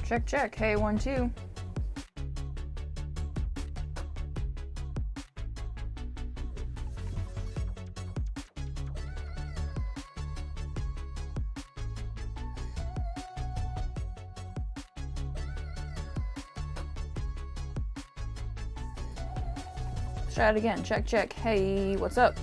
Check, check. Hey, 1, 2. Let's try it again. Check, check. Hey, what's up?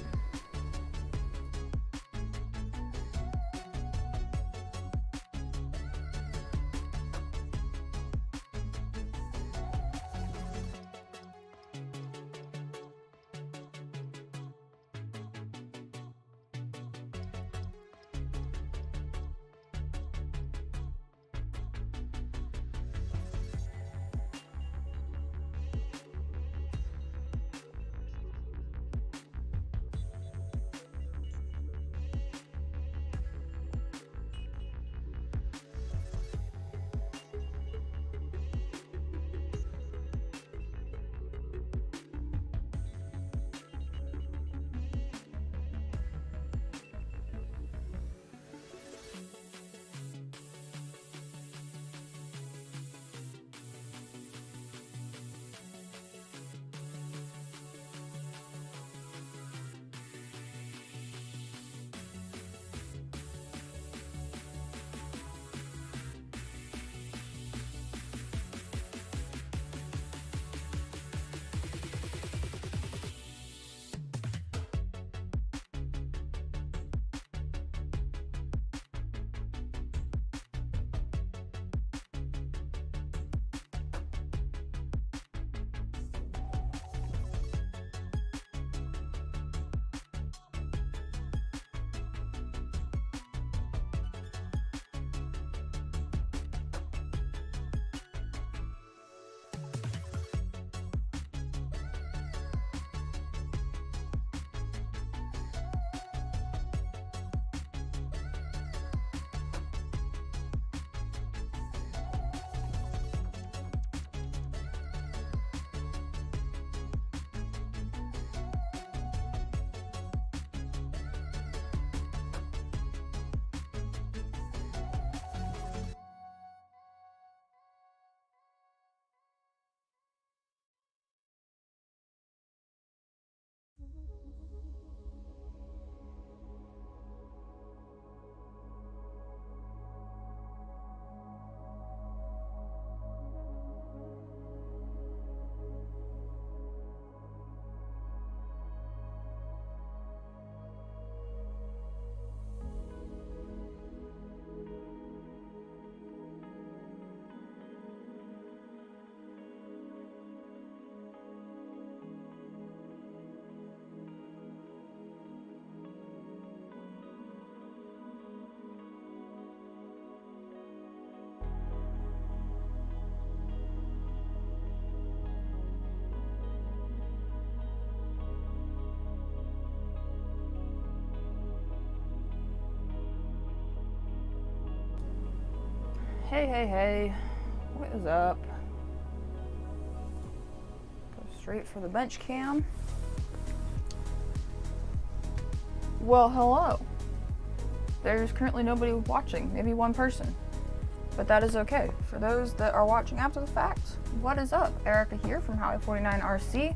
Hey, hey, hey. What is up? Go straight for the bench cam. Well, hello. There's currently nobody watching, maybe one person. But that is okay. For those that are watching after the fact, what is up? Erica here from Highway 49 RC.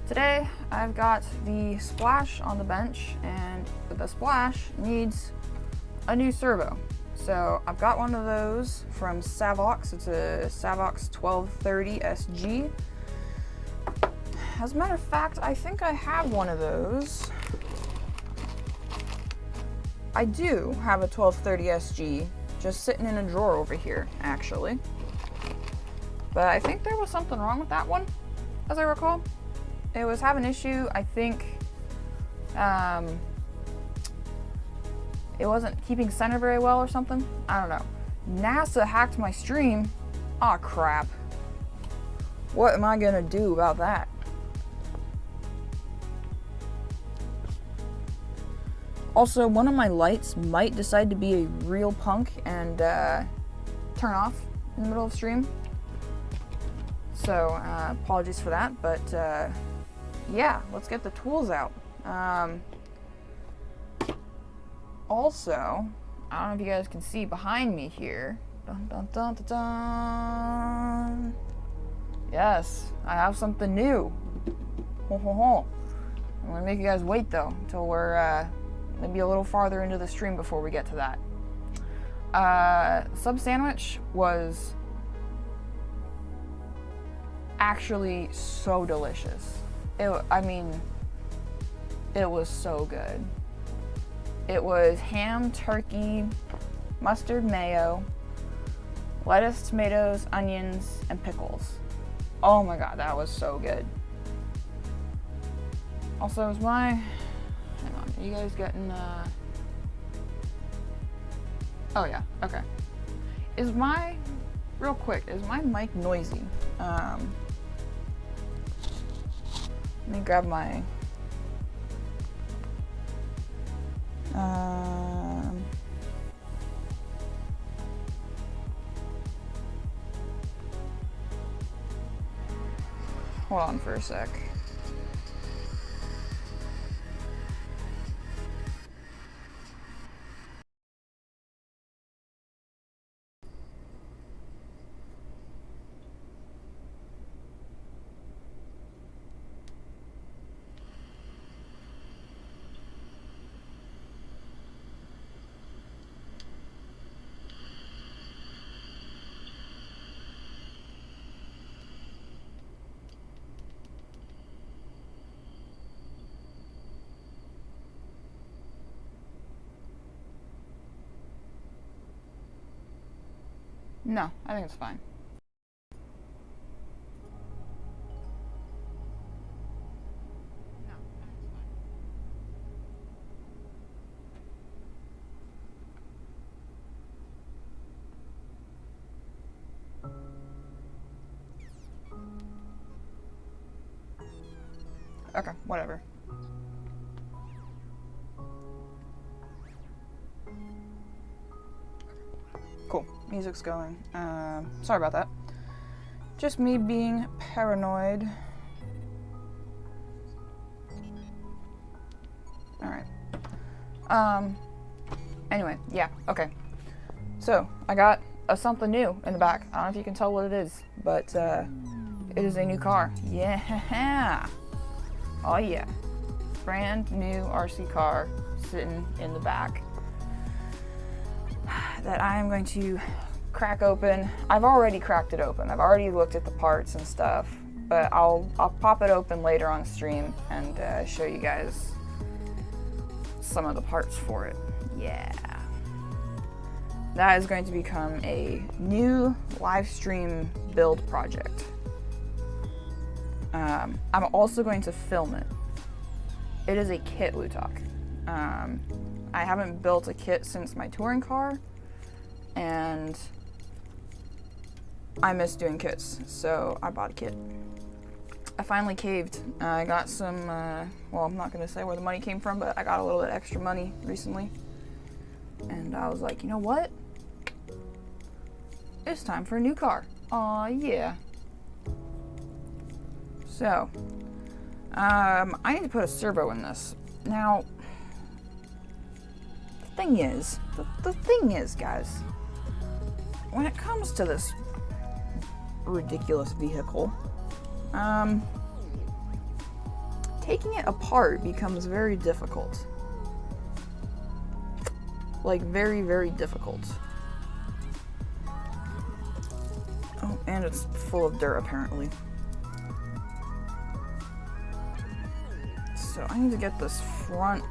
Today, I've got the Splash on the bench, and the Splash needs a new servo. So I've got one of those from Savox. It's a Savox 1230 SG. As a matter of fact, I think I have one of those. I do have a 1230 SG just sitting in a drawer over here, actually. But I think there was something wrong with that one, as I recall. It was having an issue, I think, it wasn't keeping center very well or something. I don't know. NASA hacked my stream. Aw, crap. What am I gonna do about that? Also, one of my lights might decide to be a real punk and turn off in the middle of the stream. So, apologies for that, but yeah, let's get the tools out. Also, I don't know if you guys can see behind me here, Dun, dun, dun, dun, dun. Yes, I have something new. Ho, ho, ho. I'm gonna make you guys wait though until we're maybe a little farther into the stream before we get to that. Sub sandwich was actually so delicious. I mean, it was so good. It was ham, turkey, mustard, mayo, lettuce, tomatoes, onions, and pickles. Oh my god, that was so good. Also, is my... Hang on, are you guys getting... Oh yeah, okay. Is my... Real quick, is my mic noisy? Let me grab my... Hold on for a sec. No, I think it's fine. Okay, whatever. Cool, music's going. Sorry about that. Just me being paranoid. Alright. Anyway, yeah, okay. So, I got something new in the back. I don't know if you can tell what it is, but it is a new car. Yeah! Oh yeah. Brand new RC car sitting in the back that I am going to crack open. I've already cracked it open. I've already looked at the parts and stuff, but I'll pop it open later on stream and show you guys some of the parts for it. Yeah. That is going to become a new live stream build project. I'm also going to film it. It is a kit, Lutok. I haven't built a kit since my touring car, and I miss doing kits, so I bought a kit. I finally caved. I got some, well, I'm not going to say where the money came from, but I got a little bit extra money recently. And I was like, you know what? It's time for a new car. Aw, yeah. So, I need to put a servo in this. Now, the thing is, guys, when it comes to this ridiculous vehicle, taking it apart becomes very difficult. Like, very, very difficult. Oh, and it's full of dirt, apparently. So I need to get this front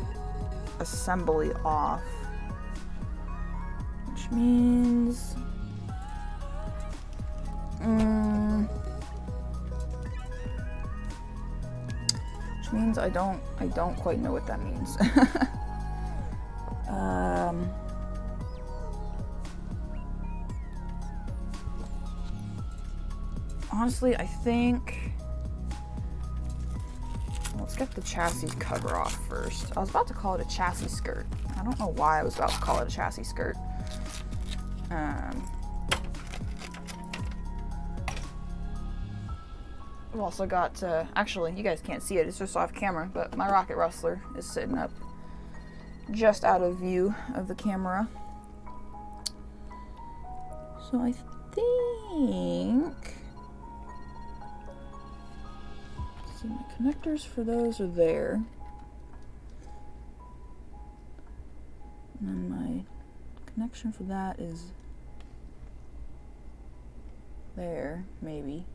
assembly off, which means I don't quite know what that means. Honestly, I think let's get the chassis cover off first. I was about to call it a chassis skirt. I don't know why I was about to call it a chassis skirt. I've also got, actually, you guys can't see it, it's just off camera, but my rocket rustler is sitting up just out of view of the camera. So I think, let's see, my connectors for those are there. And then my connection for that is there, maybe.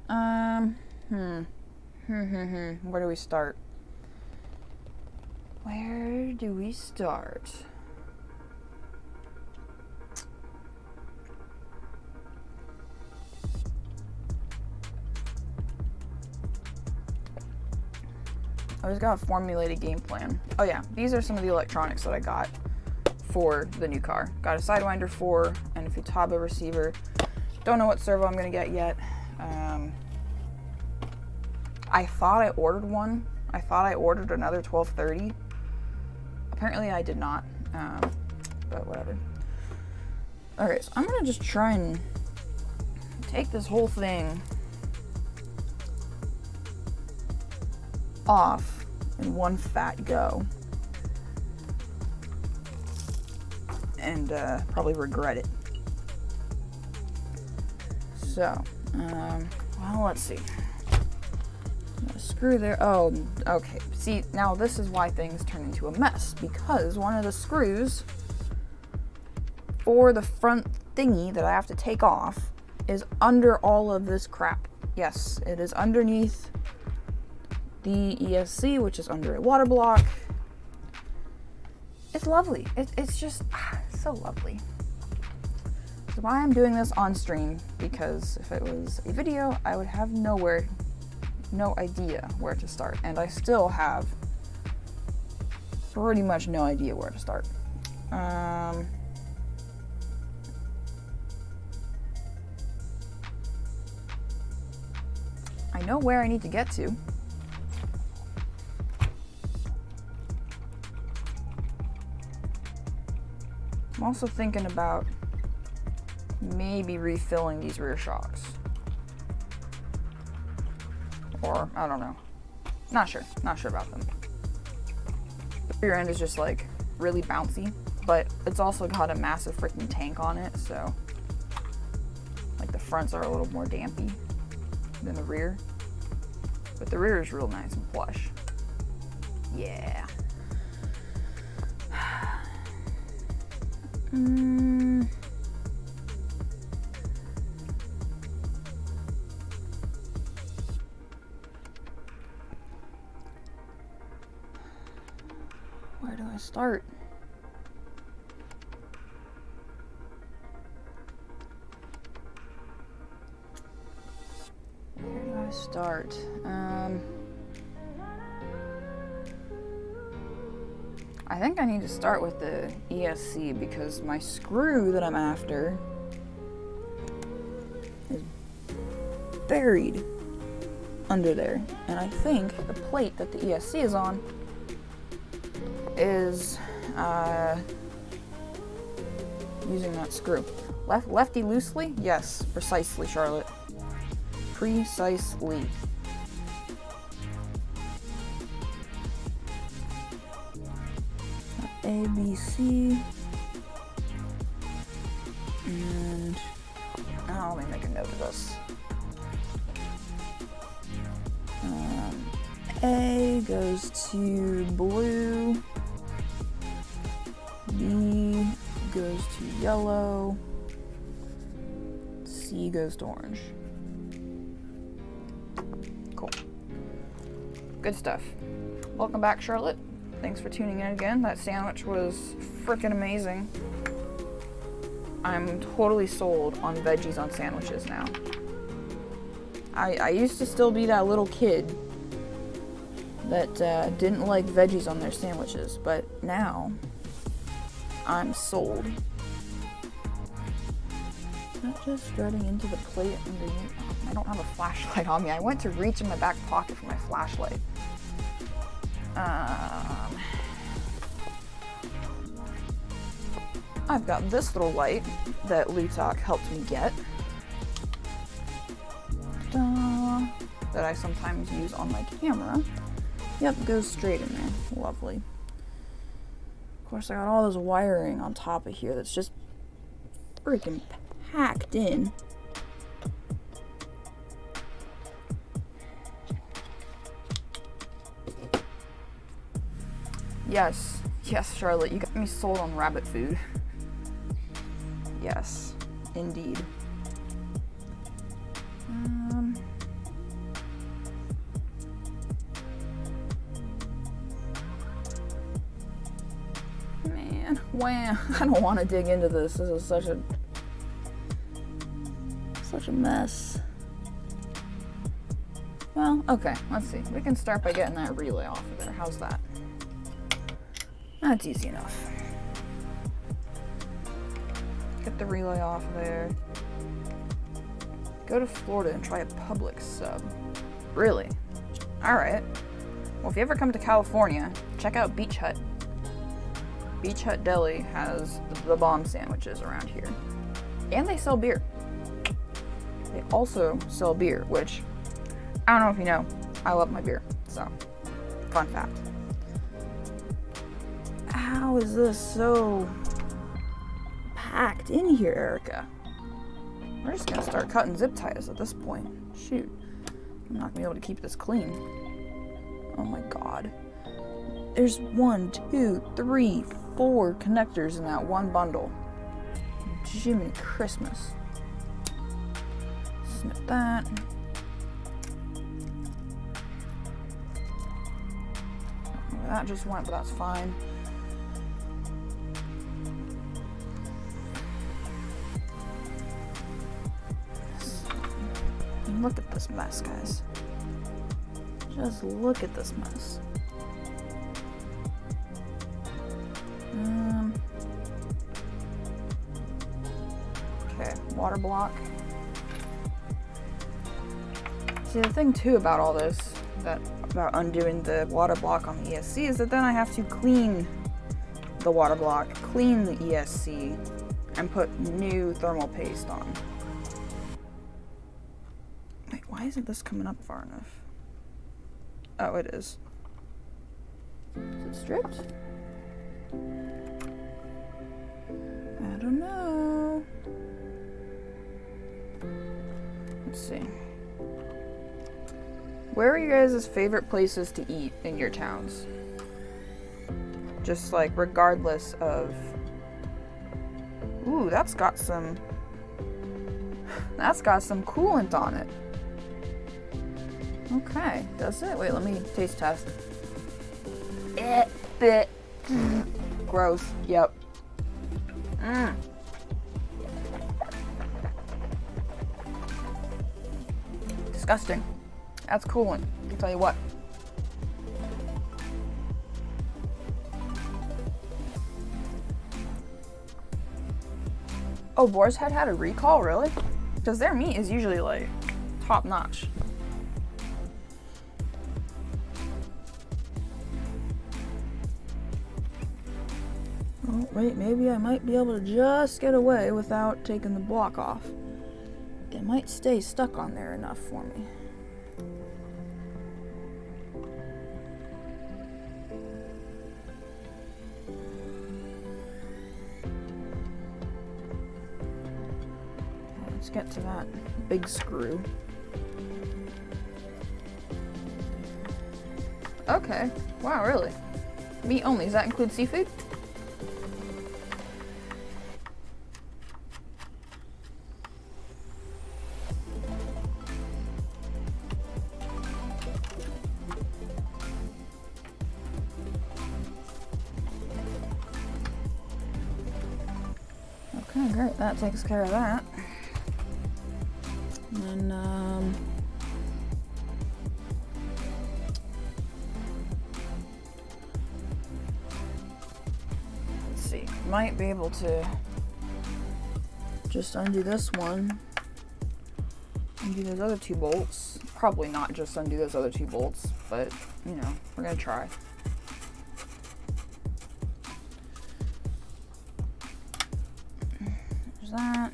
Where do we start? Where do we start? I always got a formulated game plan. Oh yeah, these are some of the electronics that I got for the new car. Got a Sidewinder 4 and a Futaba receiver. Don't know what servo I'm gonna get yet. I thought I ordered one. I thought I ordered another 1230. Apparently I did not, but whatever. Okay, so I'm gonna just try and take this whole thing off in one fat go. And probably regret it. So, well, let's see. A screw there. Oh, okay. See, now this is why things turn into a mess, because one of the screws for the front thingy that I have to take off is under all of this crap. Yes, it is underneath the ESC, which is under a water block. It's lovely. It's just so lovely. That's why I'm doing this on stream, because if it was a video, I would have no idea where to start. And I still have pretty much no idea where to start. I know where I need to get to. I'm also thinking about maybe refilling these rear shocks. Or, I don't know. Not sure about them. The rear end is just like really bouncy, but it's also got a massive freaking tank on it, so like the fronts are a little more dampy than the rear. But the rear is real nice and plush. Yeah. Where do I start? Where do I start? I think I need to start with the ESC, because my screw that I'm after is buried under there. And I think the plate that the ESC is on is using that screw. Lefty loosely? Yes, precisely, Charlotte. Precisely. A, B, C, and let me make a note of this. A goes to blue, B goes to yellow, C goes to orange. Cool. Good stuff. Welcome back, Charlotte. Thanks for tuning in again. That sandwich was freaking amazing. I'm totally sold on veggies on sandwiches now. I used to still be that little kid that didn't like veggies on their sandwiches, but now I'm sold. Is that just threading into the plate underneath? I don't have a flashlight on me. I went to reach in my back pocket for my flashlight. I've got this little light that Lutak helped me get. Ta-da, that I sometimes use on my camera. Yep, goes straight in there. Lovely. Of course, I got all this wiring on top of here that's just freaking packed in. Yes, yes, Charlotte, you got me sold on rabbit food. Yes, indeed. Man, wow, I don't want to dig into this. This is such a mess. Well, okay, let's see. We can start by getting that relay off of there. How's that? That's easy enough. Get the relay off of there. Go to Florida and try a public sub. Really? Alright. Well, if you ever come to California, check out Beach Hut. Beach Hut Deli has the bomb sandwiches around here. And they sell beer. They also sell beer, which, I don't know if you know, I love my beer. So, fun fact. How is this so packed in here, Erica? We're just gonna start cutting zip ties at this point. Shoot. I'm not gonna be able to keep this clean. Oh my god. There's 1, 2, 3, 4 connectors in that one bundle. Jiminy Christmas. Snip that. That just went, but that's fine. Look at this mess, guys. Just look at this mess. Okay, water block. See, the thing too about all this, about undoing the water block on the ESC, is that then I have to clean the water block, clean the ESC, and put new thermal paste on. Wait, why isn't this coming up far enough? Oh, it is. Is it stripped? I don't know. Let's see. Where are you guys' favorite places to eat in your towns? Just like regardless of... Ooh, that's got some coolant on it. Okay, does it? Wait, let me taste test. Gross. Yep. Disgusting. That's coolant, I'll tell you what. Oh, Boar's Head had a recall, really? Because their meat is usually like top notch. Oh, wait, maybe I might be able to just get away without taking the block off. It might stay stuck on there enough for me. Let's get to that big screw. Okay. Wow, really? Meat only. Does that include seafood? Okay, great. That takes care of that. And then, let's see. Might be able to just undo this one. Undo those other 2 bolts. Probably not just undo those other 2 bolts, but, you know, we're gonna try. There's that.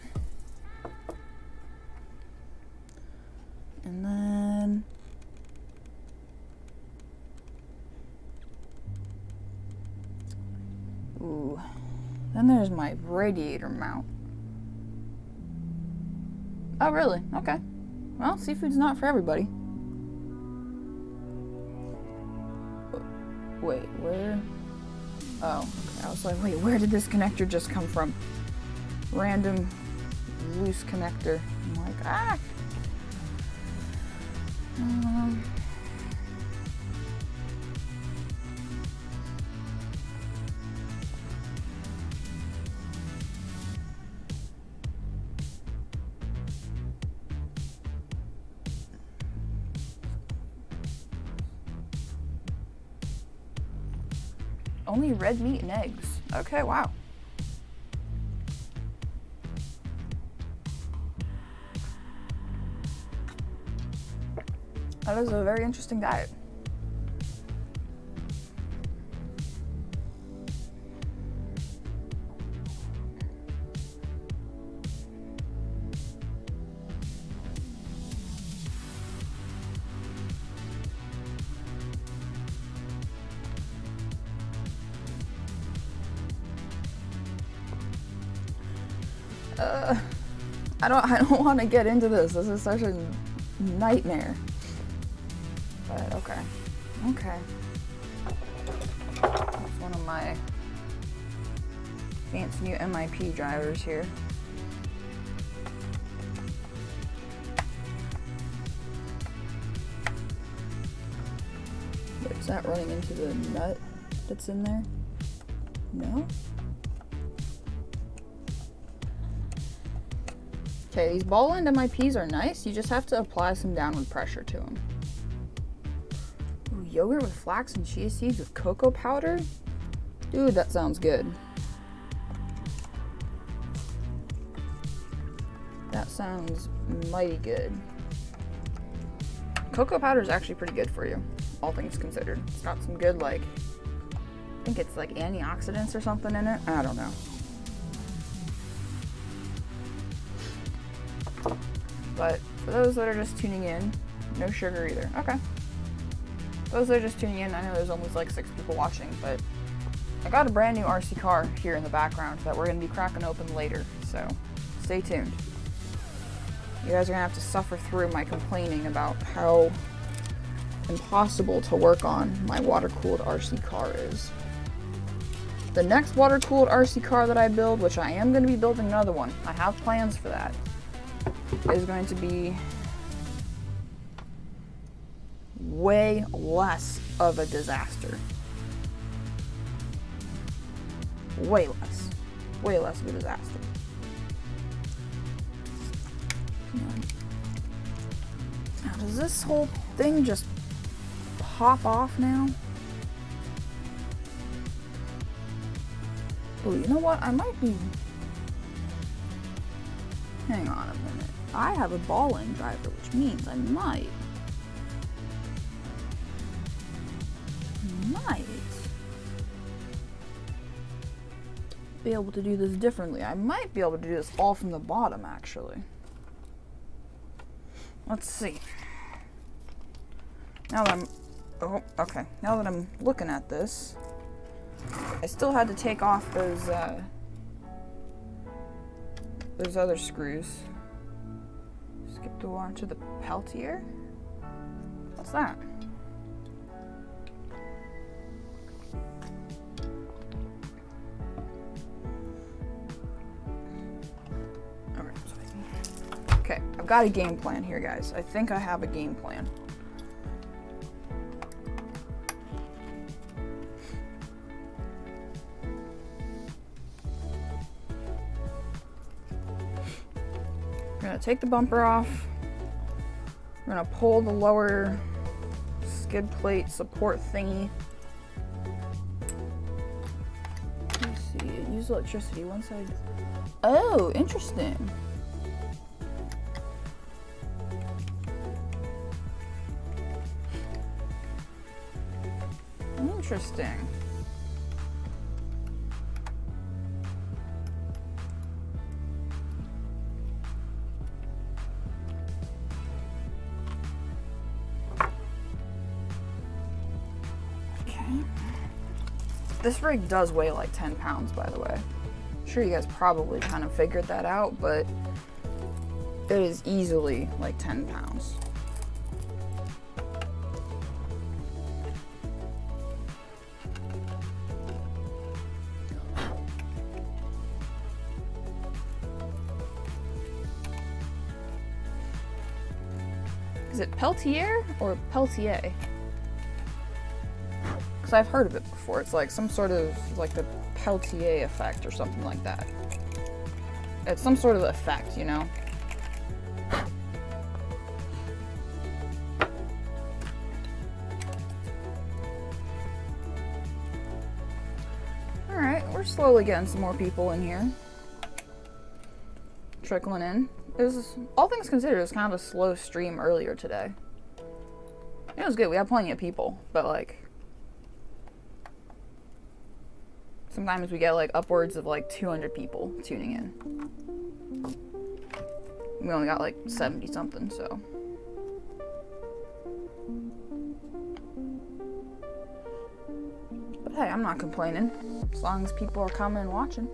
And then ooh, then there's my radiator mount. Oh, really? Okay. Well, seafood's not for everybody. Wait, where? Oh, okay. I was like, wait, where did this connector just come from? Random loose connector. I'm like, ah! Only red meat and eggs. Okay, wow. That is a very interesting diet. I don't want to get into this. This is such a nightmare. But okay. That's one of my fancy new MIP drivers here. But is that running into the nut that's in there? No? Okay, these ball end MIPs are nice. You just have to apply some downward pressure to them. Ooh, yogurt with flax and chia seeds with cocoa powder? Dude, that sounds good. That sounds mighty good. Cocoa powder is actually pretty good for you, all things considered. It's got some good, like, I think it's like antioxidants or something in it. I don't know. But for those that are just tuning in, no sugar either. Okay. Those that are just tuning in, I know there's almost like 6 people watching, but I got a brand new RC car here in the background that we're going to be cracking open later, so stay tuned. You guys are going to have to suffer through my complaining about how impossible to work on my water-cooled RC car is. The next water-cooled RC car that I build, which I am going to be building another one, I have plans for that, is going to be way less of a disaster. Way less of a disaster. Come on. Now, does this whole thing just pop off now? Oh, you know what? I might be... Hang on a minute. I have a ball end driver, which means I might be able to do this differently. I might be able to do this all from the bottom, actually. Let's see. Now that now that I'm looking at this, I still had to take off those other screws. Skip the one to the Peltier. What's that? Okay, I've got a game plan here, guys. I think I have a game plan. We're gonna take the bumper off. We're gonna pull the lower skid plate support thingy. Let's see, it used electricity one side. Oh, interesting. Interesting. Okay. This rig does weigh like 10 pounds, by the way. I'm sure you guys probably kind of figured that out, but It is easily like 10 pounds. Is it Peltier or Peltier? Because I've heard of it before. It's like some sort of like the Peltier effect or something like that. It's some sort of effect, you know? Alright, we're slowly getting some more people in here. Trickling in. It was, all things considered, it was kind of a slow stream earlier today. It was good. We had plenty of people, but like sometimes we get like upwards of like 200 people tuning in. We only got like 70 something, so. But hey, I'm not complaining as long as people are coming and watching.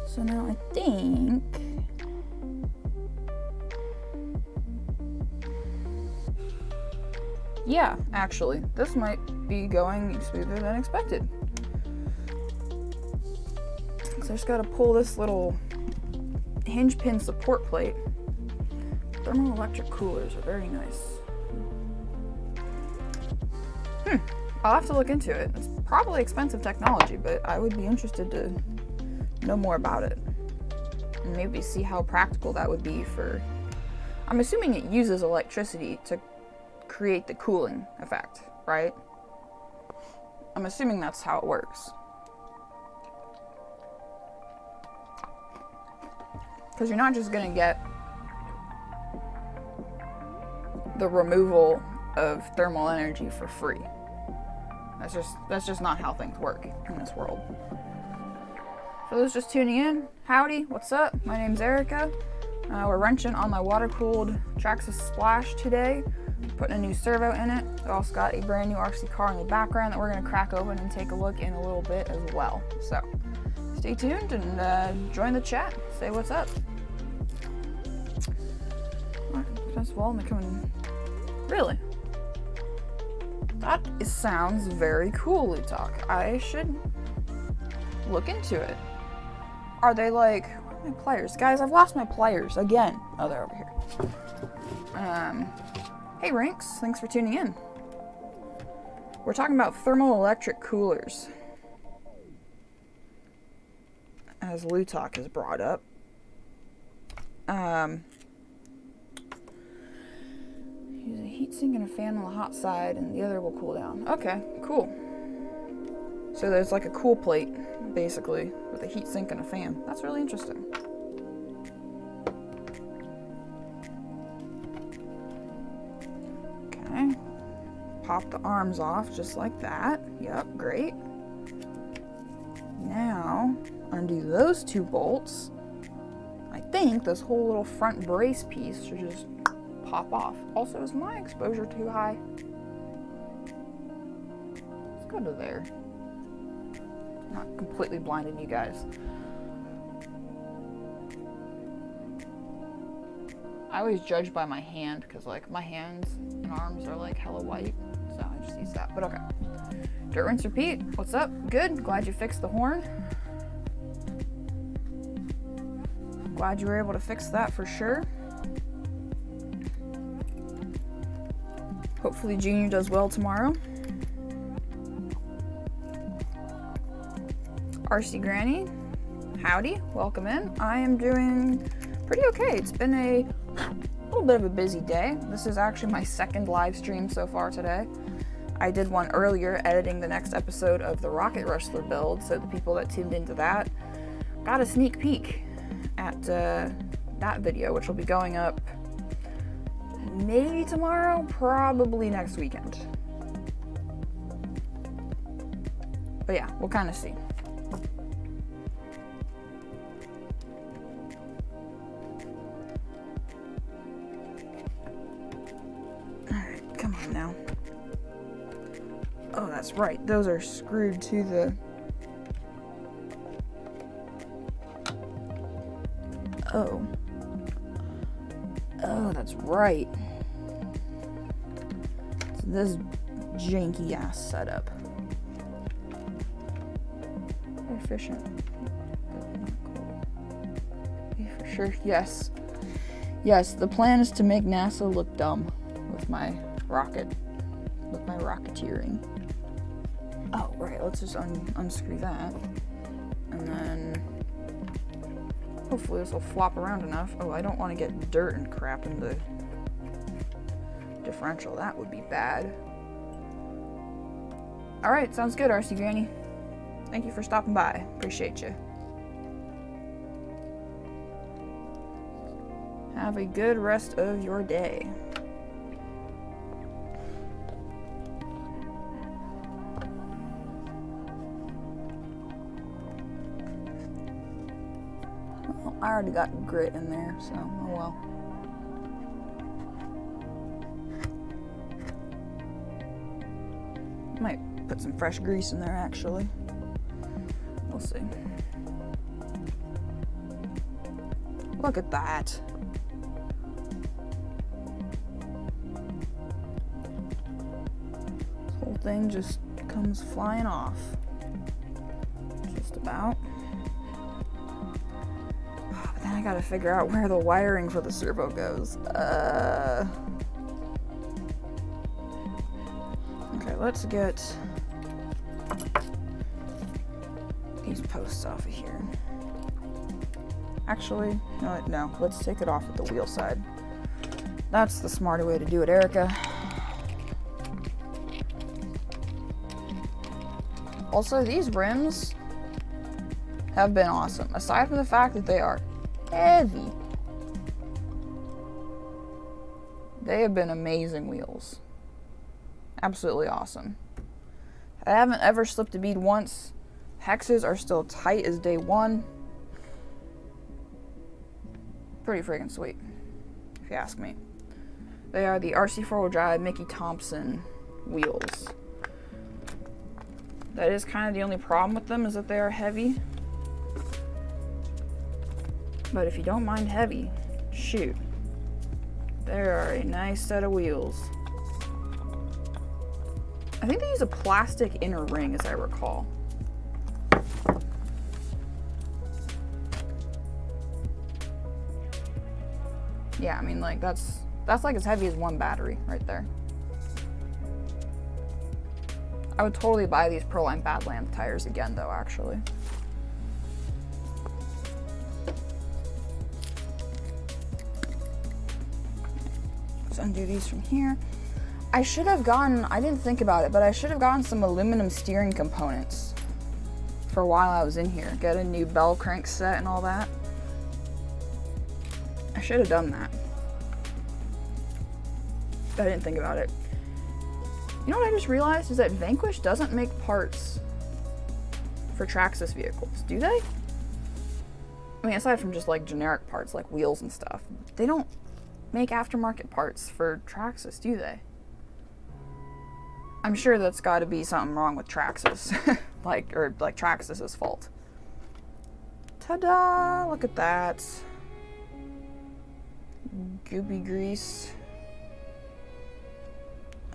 So now I think yeah, actually, this might be going smoother than expected. So I just gotta pull this little hinge pin support plate. Thermoelectric coolers are very nice. I'll have to look into it. It's probably expensive technology, but I would be interested to know more about it and maybe see how practical that would be for. I'm assuming it uses electricity to create the cooling effect, right? I'm assuming that's how it works. Because you're not just gonna get the removal of thermal energy for free. That's just not how things work in this world. For those just tuning in, howdy, what's up? My name's Erica. We're wrenching on my water-cooled Traxxas Splash today, putting a new servo in it. I also got a brand new RC car in the background that we're gonna crack open and take a look in a little bit as well. So stay tuned and join the chat, say what's up. First of all, I'm coming, really? That sounds very cool, Lutalk. I should look into it. Are they like, where are my pliers? Guys, I've lost my pliers again. Oh, they're over here. Hey Rinks, thanks for tuning in. We're talking about thermoelectric coolers, as Lutalk has brought up. Use a heatsink and a fan on the hot side, and the other will cool down. Okay, cool. So there's like a cool plate, basically, with a heatsink and a fan. That's really interesting. Okay. Pop the arms off just like that. Yep, great. Now, undo those two bolts. I think this whole little front brace piece should just pop off. Also, is my exposure too high? Let's go to there. Not completely blinding you guys. I always judge by my hand because like my hands and arms are like hella white, so I just use that. But okay. Dirt, rinse, repeat. What's up? Good. Glad you fixed the horn. Glad you were able to fix that for sure. Hopefully Junior does well tomorrow. RC Granny, howdy, welcome in. I am doing pretty okay. It's been a little bit of a busy day. This is actually my second live stream so far today. I did one earlier editing the next episode of the Rocket Wrestler build, so the people that tuned into that got a sneak peek at that video, which will be going up maybe tomorrow, probably next weekend. But yeah, we'll kind of see. Alright, come on now. Oh, that's right. Those are screwed to the Oh. Oh, that's right. It's this janky ass setup. Efficient. Yeah, for sure. Yes. Yes, the plan is to make NASA look dumb with my rocket. With my rocketeering. Oh, right. Let's just unscrew that. And then hopefully this will flop around enough. Oh, I don't want to get dirt and crap in the differential. That would be bad. Alright, sounds good, RC Granny. Thank you for stopping by. Appreciate you. Have a good rest of your day. Well, I already got grit in there, so oh well. Might put some fresh grease in there, actually. We'll see. Look at that. This whole thing just comes flying off. Just about. But then I gotta figure out where the wiring for the servo goes. Okay, let's get these posts off of here. Actually, no, let's take it off at the wheel side. That's the smarter way to do it, Erica. Also, these rims have been awesome, aside from the fact that they are heavy. They have been amazing wheels. Absolutely awesome. I haven't ever slipped a bead once. Hexes are still tight as day one. Pretty freaking sweet, if you ask me. They are the RC 4-wheel drive Mickey Thompson wheels. That is kind of the only problem with them, is that they are heavy. But if you don't mind heavy, shoot. They are a nice set of wheels. I think they use a plastic inner ring, as I recall. Yeah, I mean, like, that's like as heavy as one battery right there. I would totally buy these Proline Badlands tires again, though, actually. Let's undo these from here. I should have gotten, I didn't think about it, but I should have gotten some aluminum steering components for while I was in here. Get a new bell crank set and all that. I should have done that. But I didn't think about it. You know what I just realized is that Vanquish doesn't make parts for Traxxas vehicles, do they? I mean, aside from just like generic parts like wheels and stuff, they don't make aftermarket parts for Traxxas, do they? I'm sure that's got to be something wrong with Traxxas, like Traxxas's fault. Ta-da! Look at that. Goopy grease.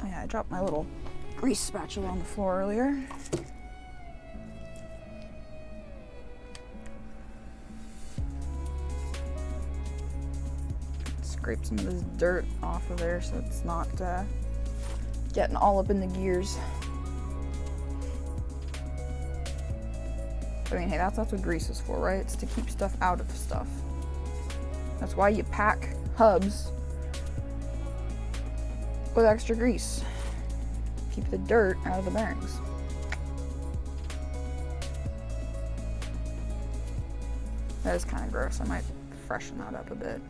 Oh yeah, I dropped my little grease spatula on the floor earlier. Scrape some of this dirt off of there so it's not getting all up in the gears. I mean, hey, that's what grease is for, right? It's to keep stuff out of stuff. That's why you pack hubs with extra grease. Keep the dirt out of the bearings. That is kind of gross. I might freshen that up a bit.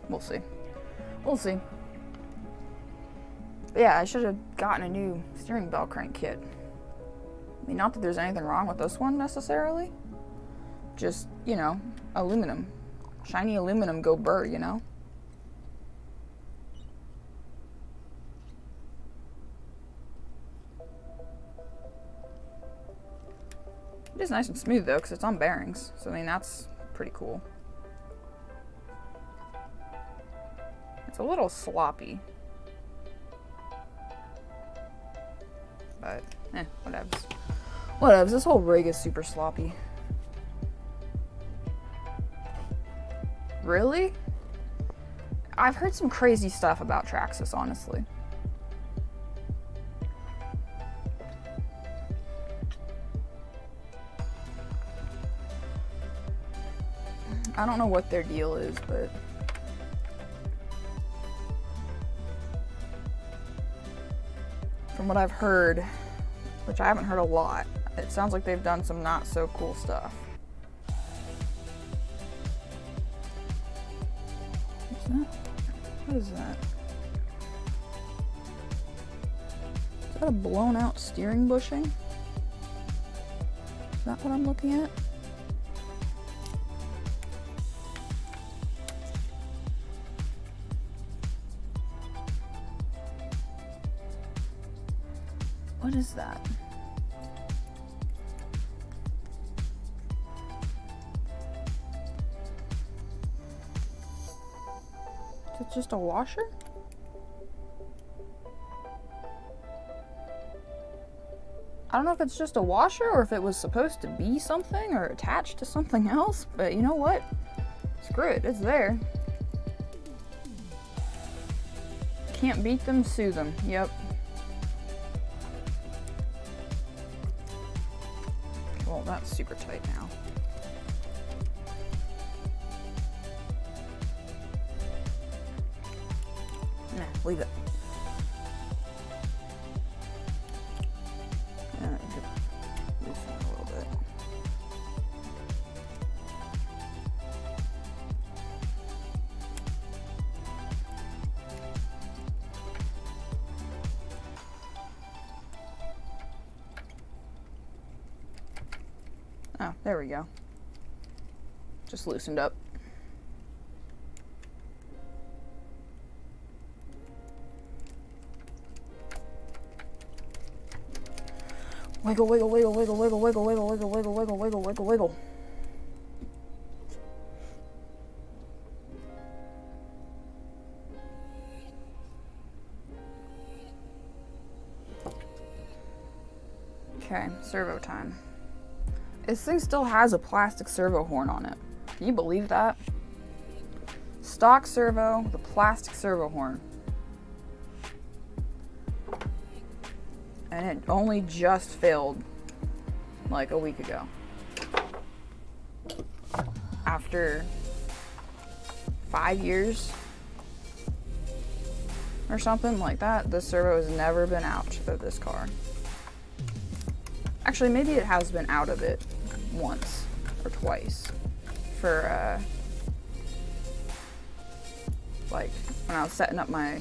We'll see. We'll see. But yeah, I should have gotten a new steering bell crank kit. I mean, not that there's anything wrong with this one necessarily. Just, you know, aluminum. Shiny aluminum go burr, you know? It is nice and smooth though, because it's on bearings. So I mean, that's pretty cool. It's a little sloppy. But, whatevs. Whatevs, this whole rig is super sloppy. Really? I've heard some crazy stuff about Traxxas, honestly. I don't know what their deal is, but from what I've heard, which I haven't heard a lot, it sounds like they've done some not so cool stuff. What's that? What is that? Is that a blown out steering bushing? Is that what I'm looking at? What is that? Is it just a washer? I don't know if it's just a washer or if it was supposed to be something or attached to something else, but you know what? Screw it, it's there. Can't beat them, sue them. Yep. Well, that's super tight now. Nah, leave it. Loosen it a little bit. Oh, there we go. Just loosened up. Wiggle, wiggle, wiggle, wiggle, wiggle, wiggle, wiggle, wiggle, wiggle, wiggle, wiggle, wiggle, wiggle. Okay, servo time. This thing still has a plastic servo horn on it. Can you believe that? Stock servo with a plastic servo horn. And it only just failed like a week ago. After 5 years or something like that, this servo has never been out of this car. Actually, maybe it has been out of it once or twice for like when I was setting up my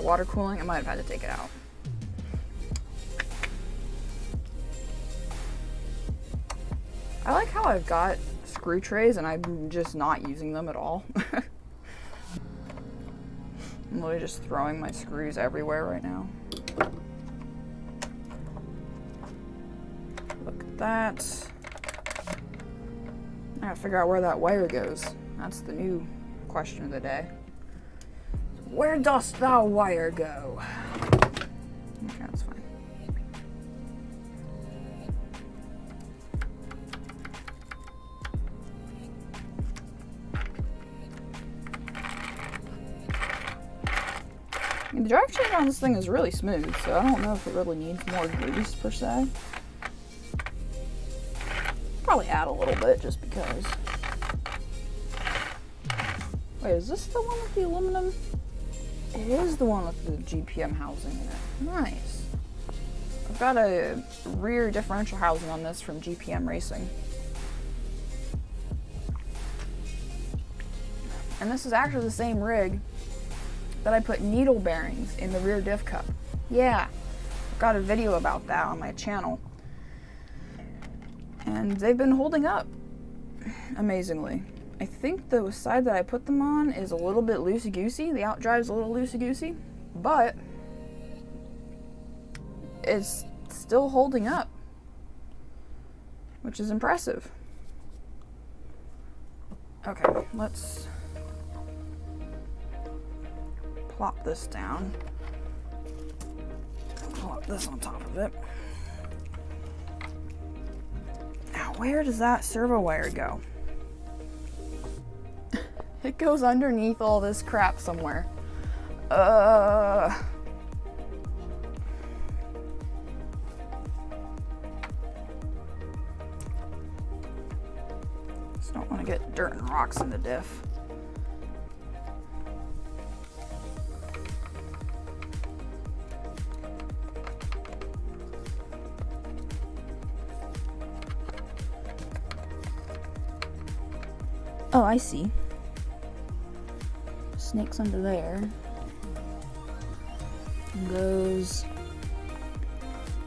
water cooling. I might have had to take it out. I like how I've got screw trays and I'm just not using them at all. I'm literally just throwing my screws everywhere right now. Look at that. I gotta figure out where that wire goes. That's the new question of the day. Where dost thou wire go? Okay, that's fine. I mean, the drive chain on this thing is really smooth, so I don't know if it really needs more grease per se. Probably add a little bit just because. Wait, is this the one with the aluminum? It is the one with the GPM housing in it. Nice. I've got a rear differential housing on this from GPM Racing. And this is actually the same rig that I put needle bearings in the rear diff cup. Yeah, I've got a video about that on my channel. And they've been holding up, amazingly. I think the side that I put them on is a little bit loosey-goosey. The outdrive's a little loosey-goosey, but it's still holding up, which is impressive. Okay, let's plop this down. Plop this on top of it. Now, where does that servo wire go? It goes underneath all this crap somewhere. Just don't want to get dirt and rocks in the diff. Oh, I see. Snakes under there. And goes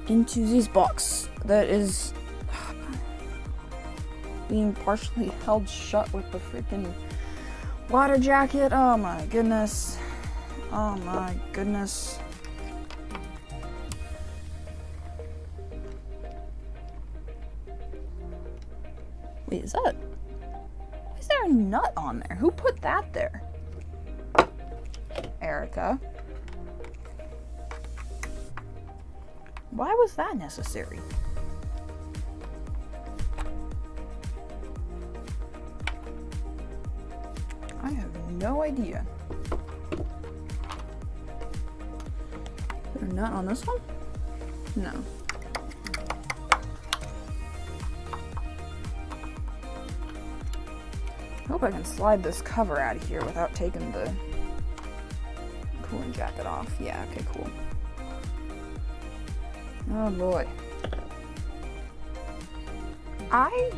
into this box that is being partially held shut with the freaking water jacket. Oh my goodness. Oh my goodness. Wait, is that? Is there a nut on there? Who put that there? Erica. Why was that necessary? I have no idea. Is there a nut on this one? No. I hope I can slide this cover out of here without taking the cooling jacket off. Yeah, okay, cool. Oh boy. I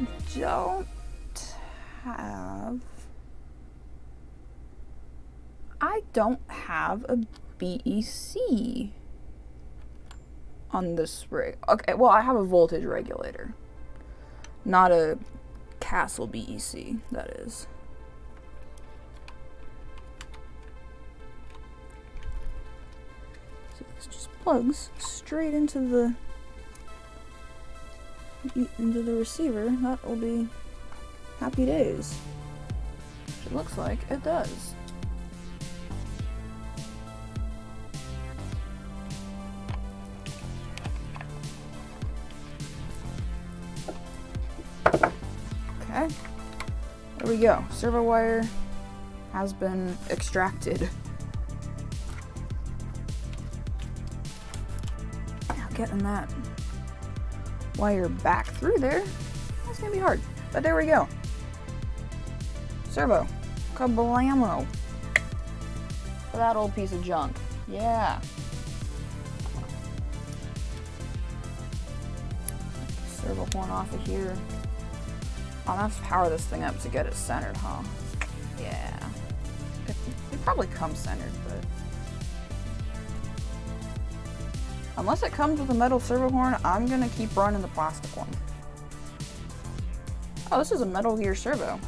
don't have a BEC on this rig. Okay, well, I have a voltage regulator. Not a Castle BEC, that is. So this just plugs straight into the receiver. That will be happy days. It looks like it does. Okay, there we go. Servo wire has been extracted. Now getting that wire back through there, that's gonna be hard. But there we go. Servo, kablamo. For that old piece of junk. Yeah. Servo horn off of here. I'll have to power this thing up to get it centered, huh? Yeah. It probably comes centered, but... Unless it comes with a metal servo horn, I'm gonna keep running the plastic one. Oh, this is a Metal Gear servo,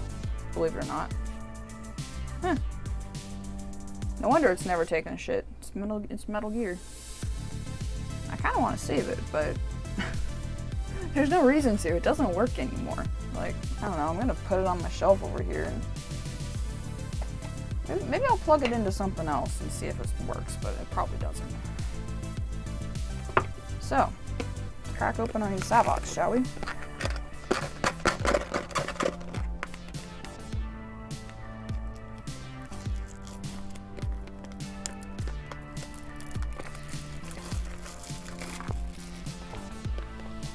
believe it or not. Huh. No wonder it's never taken a shit. It's Metal Gear. I kinda wanna save it, but... There's no reason to. It doesn't work anymore. Like, I don't know, I'm gonna put it on my shelf over here and maybe I'll plug it into something else and see if it works, but it probably doesn't. So, let's crack open our new Savox, shall we?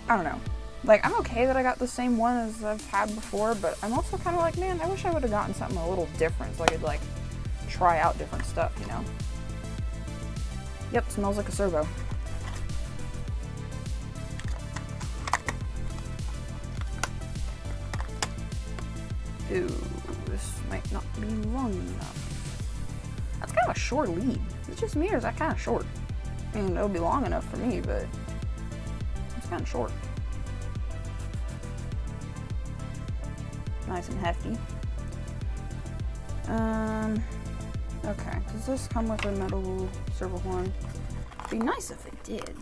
I don't know. Like, I'm okay that I got the same one as I've had before, but I'm also kind of like, man, I wish I would have gotten something a little different so I could, like, try out different stuff, you know? Yep, smells like a servo. Ooh, this might not be long enough. That's kind of a short lead. Is it just me, or is that kind of short? I mean, it'll be long enough for me, but it's kind of short. Nice and hefty. Okay, does this come with a metal servo horn? It'd be nice if it did.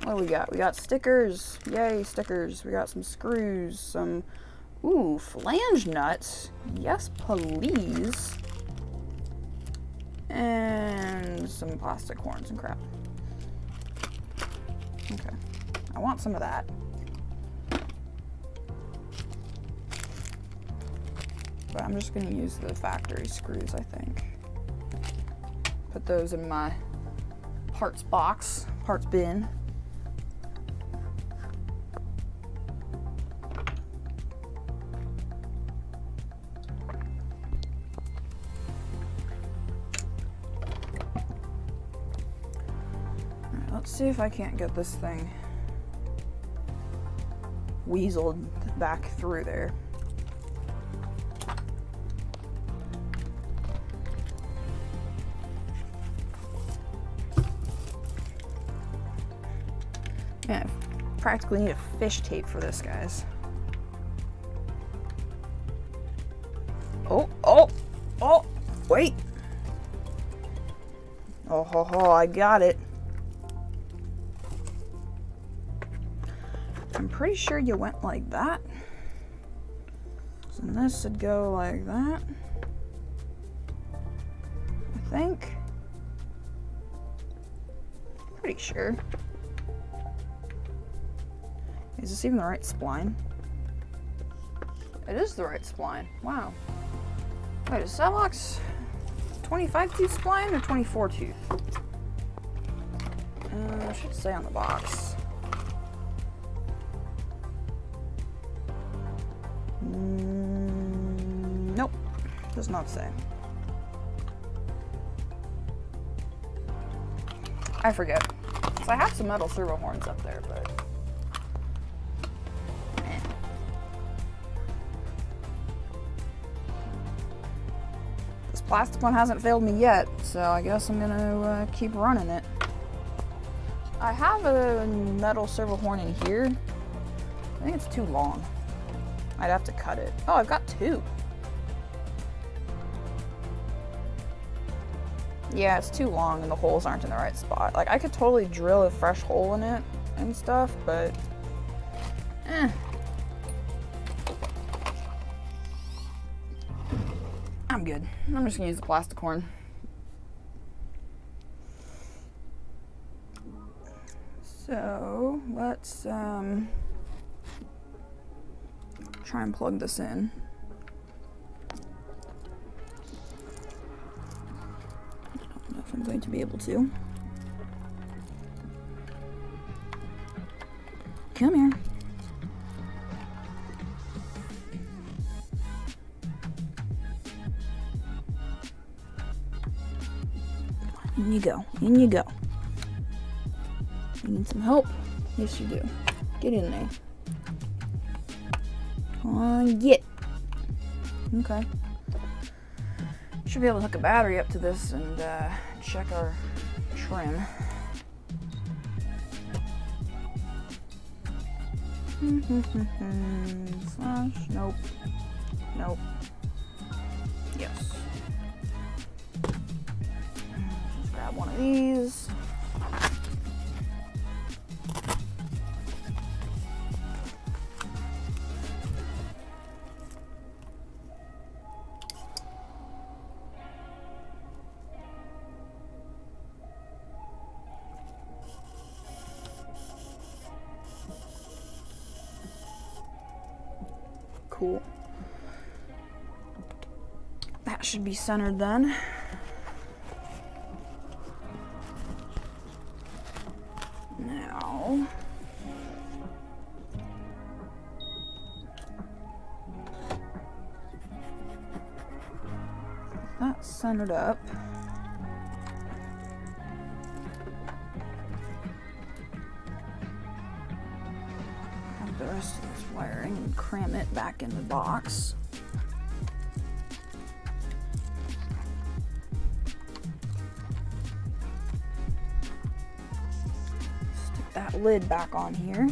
What do we got? We got stickers. Yay, stickers. We got some screws, some Ooh, flange nuts. Yes, please. And some plastic horns and crap. Okay. I want some of that. But I'm just going to use the factory screws, I think. Put those in my parts box, parts bin. Alright, let's see if I can't get this thing weaseled back through there. Yeah, practically need a fish tape for this, guys. Oh, wait. Oh, ho, ho, I got it. I'm pretty sure you went like that. So this would go like that. I think. Pretty sure. Is this even the right spline? It is the right spline. Wow. Wait, is that box 25 tooth spline or 24 tooth? It should say on the box. Nope, does not say. I forget. So I have some metal servo horns up there, but plastic one hasn't failed me yet, so I guess I'm gonna keep running it. I have a metal servo horn in here. I think it's too long. I'd have to cut it. Oh, I've got two. Yeah, it's too long and the holes aren't in the right spot. Like, I could totally drill a fresh hole in it and stuff, but I'm good. I'm just gonna use the plastic horn. So let's try and plug this in. I don't know if I'm going to be able to. Come here. In you go. In you go. You need some help? Yes, you do. Get in there. Come on, get. Okay. Should be able to hook a battery up to this and check our trim. Slash. Nope. Nope. Yes. Just grab one of these. Cool. That should be centered then. Now, that's centered up. The rest of this wiring and cram it back in the box. Stick that lid back on here.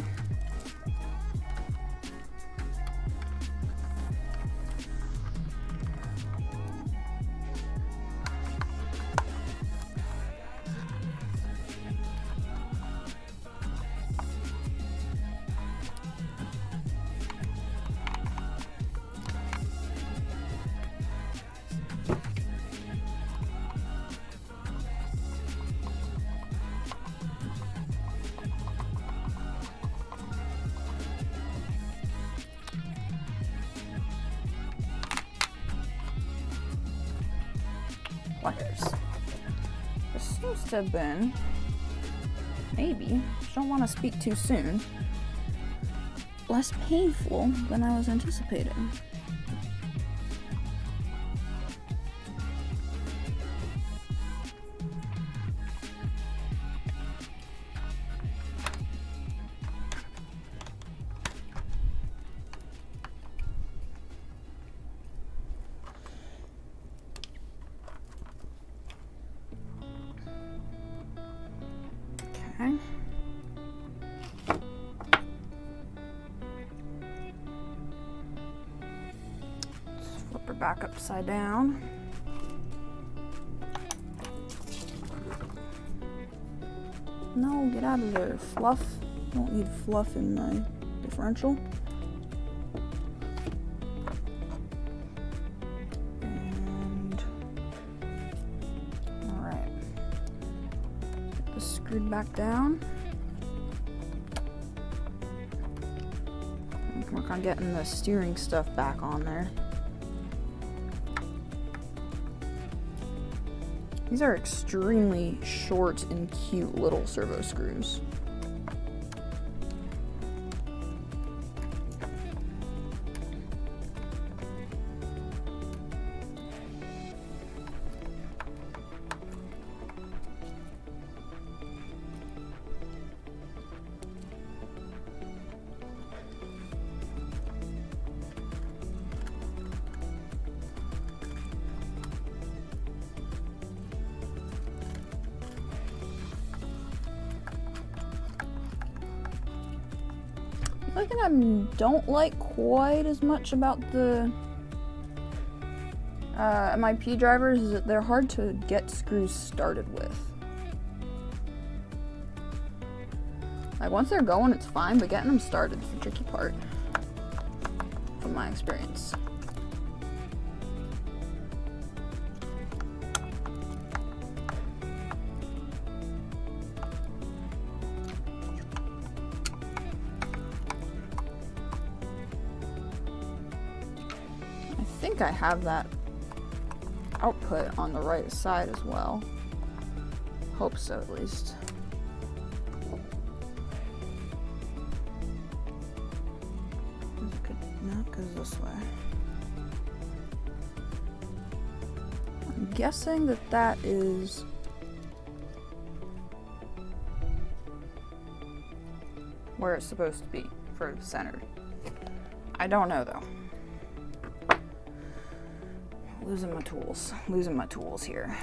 to have been, maybe, don't want to speak too soon, less painful than I was anticipating. Okay. Let's flip her back upside down. No, get out of there. Fluff. Don't need fluff in my differential. And alright. Get this screwed back down. We can work on getting the steering stuff back on there. These are extremely short and cute little servo screws. The thing I don't like quite as much about the MIP drivers is that they're hard to get screws started with. Like, once they're going, it's fine, but getting them started is the tricky part, from my experience. I think I have that output on the right side as well. Hope so, at least. No, it goes this way. I'm guessing that that is where it's supposed to be for the center. I don't know though. Losing my tools here.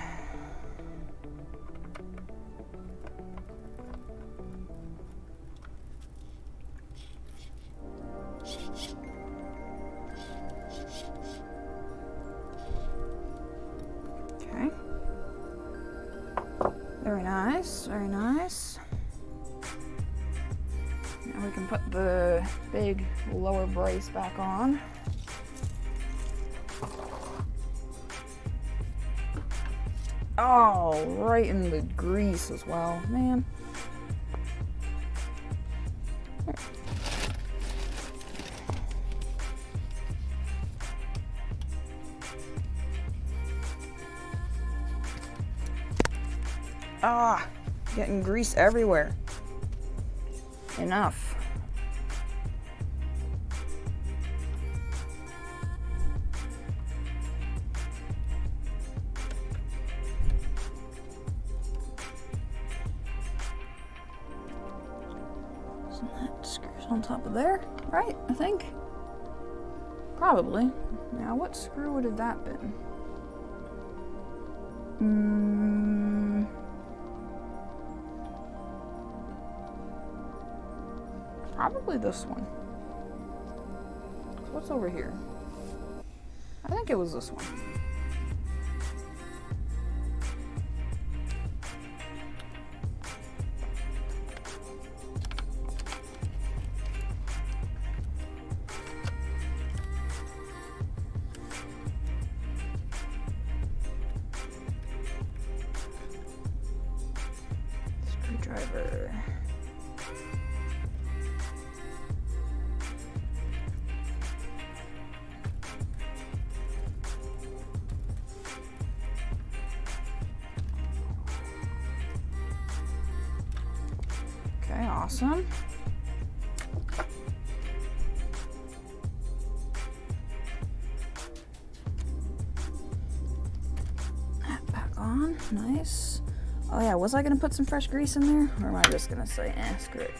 Okay. Very nice, very nice. Now we can put the big lower brace back on. Oh, right in the grease as well, man. Ah, getting grease everywhere. Enough. So that screws on top of there, right? I think. Probably. Now, what screw would have that been? Probably this one. So what's over here? I think it was this one. Screwdriver. Okay, awesome. That back on, nice. Oh yeah, was I gonna put some fresh grease in there? Or am I just gonna say, screw it?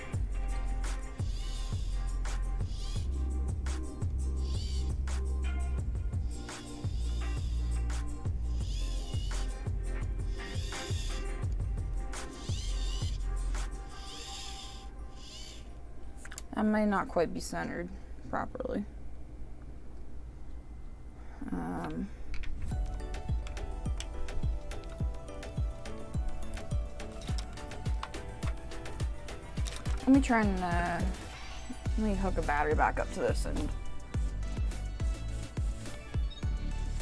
That may not quite be centered properly. Let me try and let me hook a battery back up to this and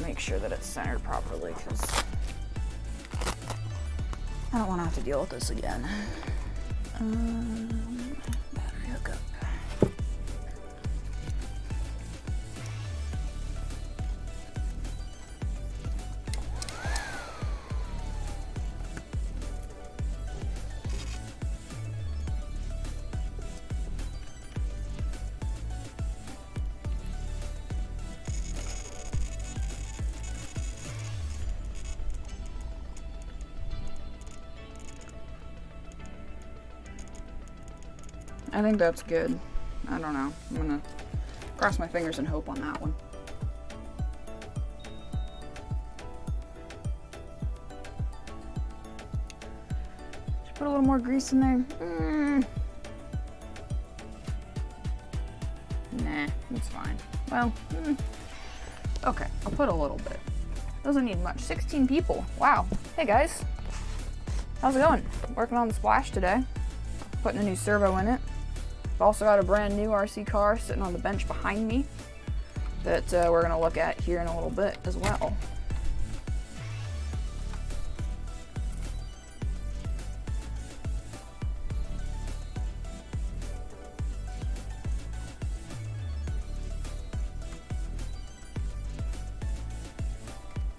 make sure that it's centered properly, because I don't want to have to deal with this again. Battery hookup. I think that's good. I don't know. I'm gonna cross my fingers and hope on that one. Should put a little more grease in there. Nah, it's fine. Well, okay, I'll put a little bit. Doesn't need much. 16 people. Wow. Hey guys. How's it going? Working on the Splash today. Putting a new servo in it. I've also got a brand new RC car sitting on the bench behind me that we're going to look at here in a little bit as well.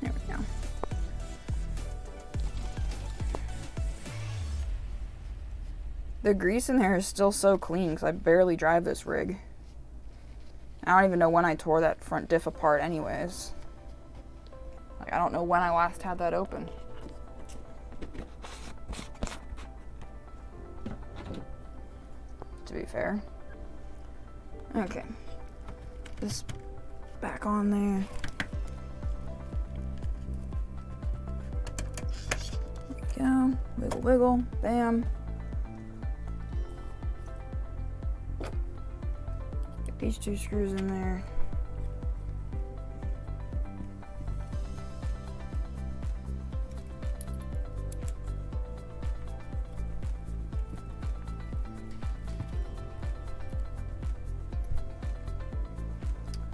There we go. The grease in there is still so clean because I barely drive this rig. I don't even know when I tore that front diff apart anyways. Like, I don't know when I last had that open. To be fair. Okay. This back on there. There we go. Wiggle, wiggle. Bam. These two screws in there.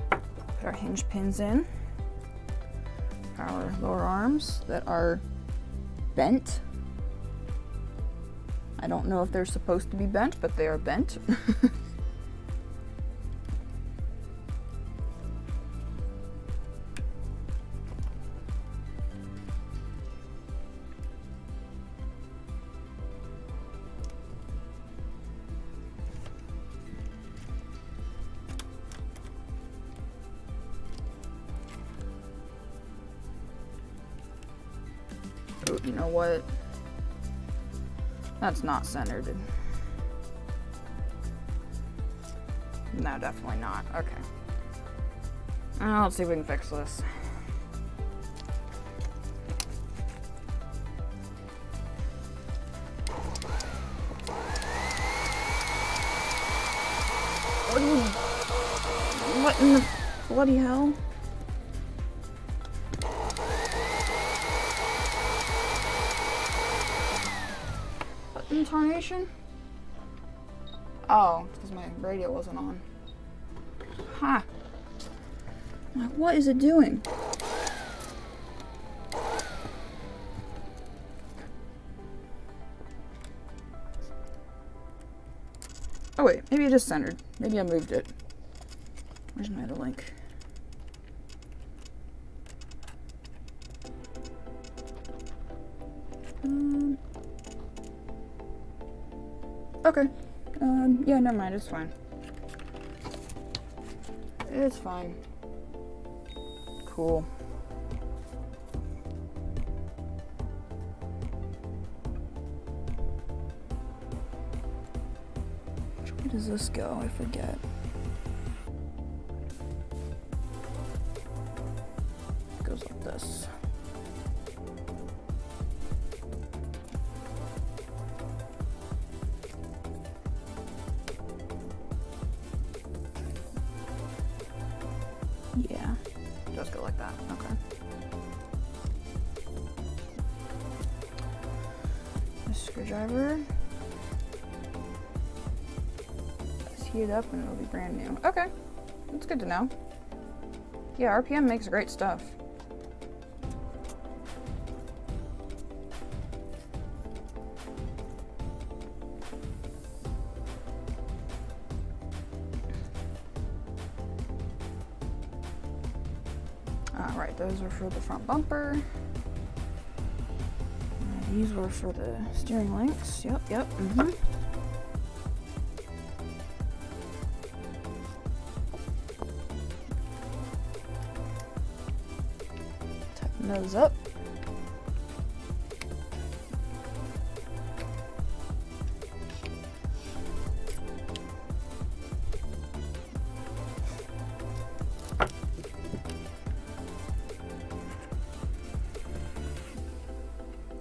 Put our hinge pins in. Our lower arms that are bent. I don't know if they're supposed to be bent, but they are bent. Oh, you know what? That's not centered. No, definitely not. Okay. Let's see if we can fix this. What in the bloody hell? Tarnation? Oh, it's because my radio wasn't on. Ha! Like, what is it doing? Oh wait, maybe it is centered. Maybe I moved it. Where's my other link? Okay. Yeah, never mind. It's fine. It's fine. Cool. Which way does this go? I forget. It goes like this. Yeah, just go like that. Okay. A screwdriver. Let's heat it up and it'll be brand new. Okay, that's good to know. Yeah, RPM makes great stuff. Alright, those are for the front bumper. These were for the steering links. Yep. Tighten those up.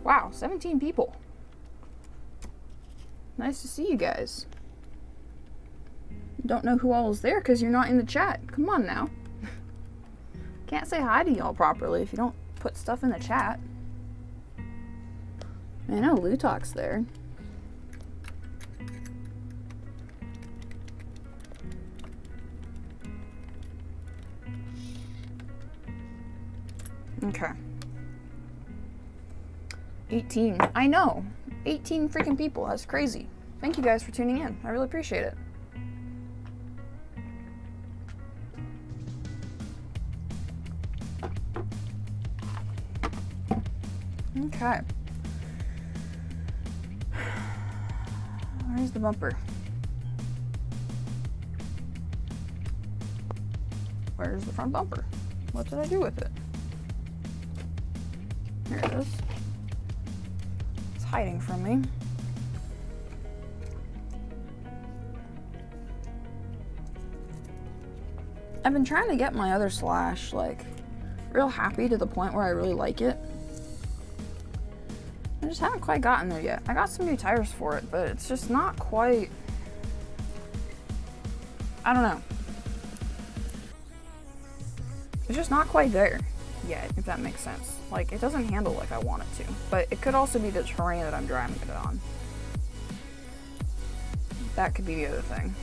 Wow, 17 people. Nice to see you guys. Don't know who all is there because you're not in the chat. Come on now. Can't say hi to y'all properly if you don't put stuff in the chat. I know Lutalk's there. Okay. 18. I know. 18 freaking people. That's crazy. Thank you guys for tuning in. I really appreciate it. Okay. Where's the bumper? Where's the front bumper? What did I do with it? Here it is. It's hiding from me. I've been trying to get my other Slash, like, real happy to the point where I really like it. I just haven't quite gotten there yet. I got some new tires for it, but it's just not quite... I don't know. It's just not quite there yet, if that makes sense. Like, it doesn't handle like I want it to. But it could also be the terrain that I'm driving it on. That could be the other thing.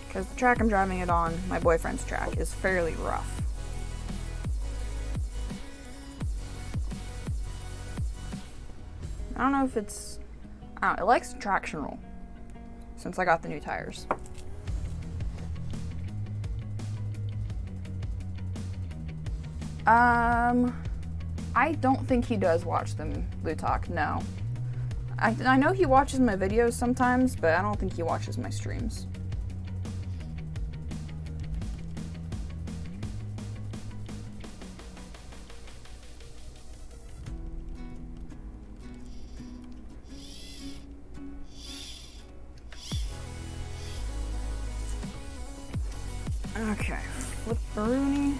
Because the track I'm driving it on, my boyfriend's track, is fairly rough. I don't know if it's... I don't know, it likes the traction roll. Since I got the new tires. I don't think he does watch them, Lutalk, no. I know he watches my videos sometimes, but I don't think he watches my streams. Okay, flip Baruni.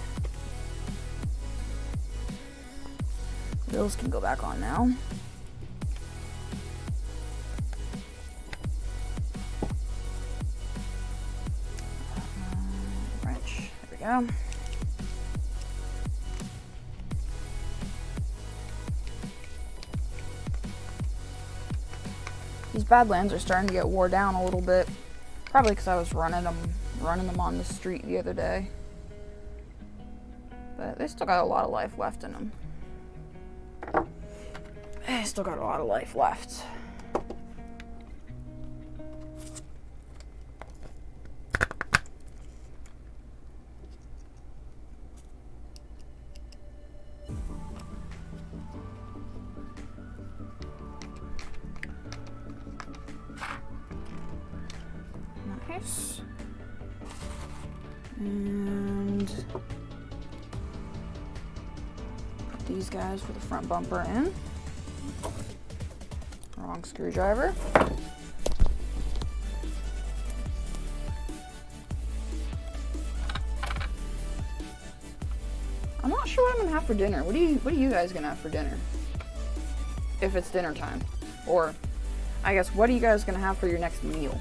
Wheels can go back on now. Wrench, there we go. These Badlands are starting to get wore down a little bit. Probably because I was running them on the street the other day. But they still got a lot of life left in them. They still got a lot of life left. Nice. And put these guys for the front bumper in. Wrong screwdriver. I'm not sure what I'm gonna have for dinner. What are you guys gonna have for dinner? If it's dinner time. Or I guess what are you guys gonna have for your next meal?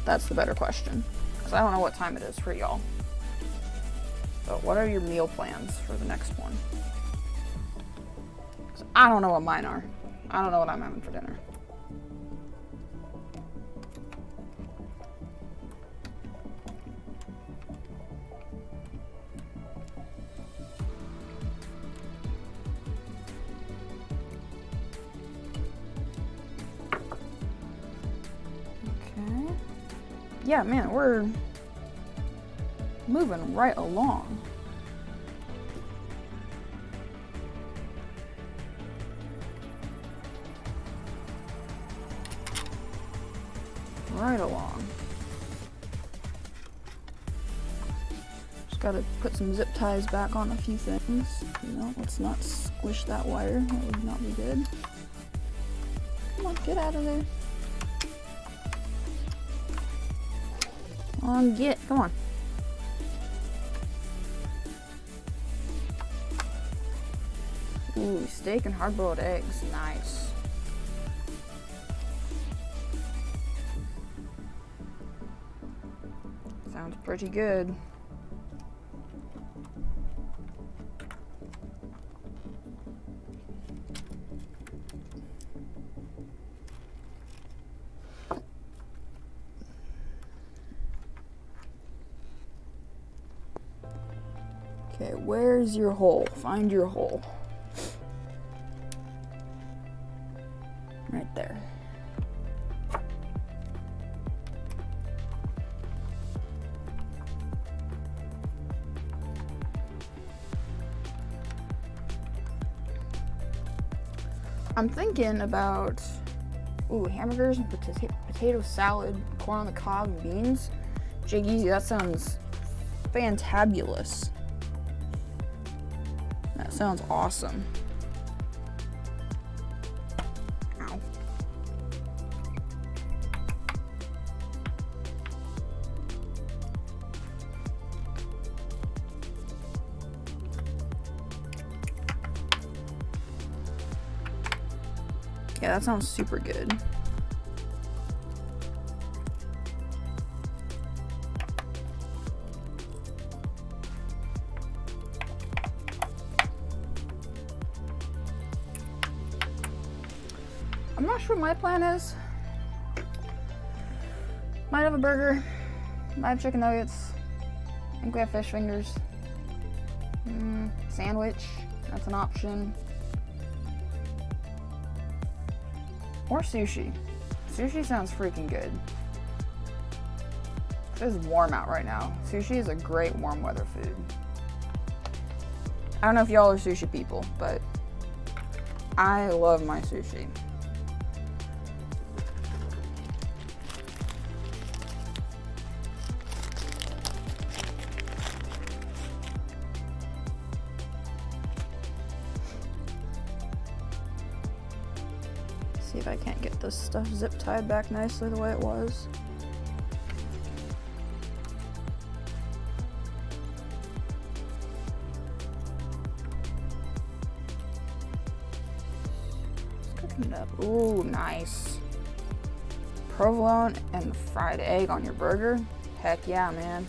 That's the better question. Because I don't know what time it is for y'all. But what are your meal plans for the next one? 'Cause I don't know what mine are. I don't know what I'm having for dinner. Okay. Yeah, man, we're moving right along. Right along. Just gotta put some zip ties back on a few things. You know, let's not squish that wire. That would not be good. Come on, get out of there. Come on, come on. Ooh, steak and hard-boiled eggs, nice. Sounds pretty good. Okay, where's your hole? Find your hole. Right there. I'm thinking about, hamburgers and potato salad, corn on the cob, and beans. Jig Easy, that sounds fantabulous. That sounds awesome. Ow. Yeah, that sounds super good. I'm not sure what my plan is. Might have a burger. Might have chicken nuggets. I think we have fish fingers. Sandwich. That's an option. Or sushi. Sushi sounds freaking good. It's warm out right now. Sushi is a great warm weather food. I don't know if y'all are sushi people, but I love my sushi. See if I can't get this stuff zip tied back nicely the way it was. It's cooking it up. Ooh, nice. Provolone and fried egg on your burger? Heck yeah, man.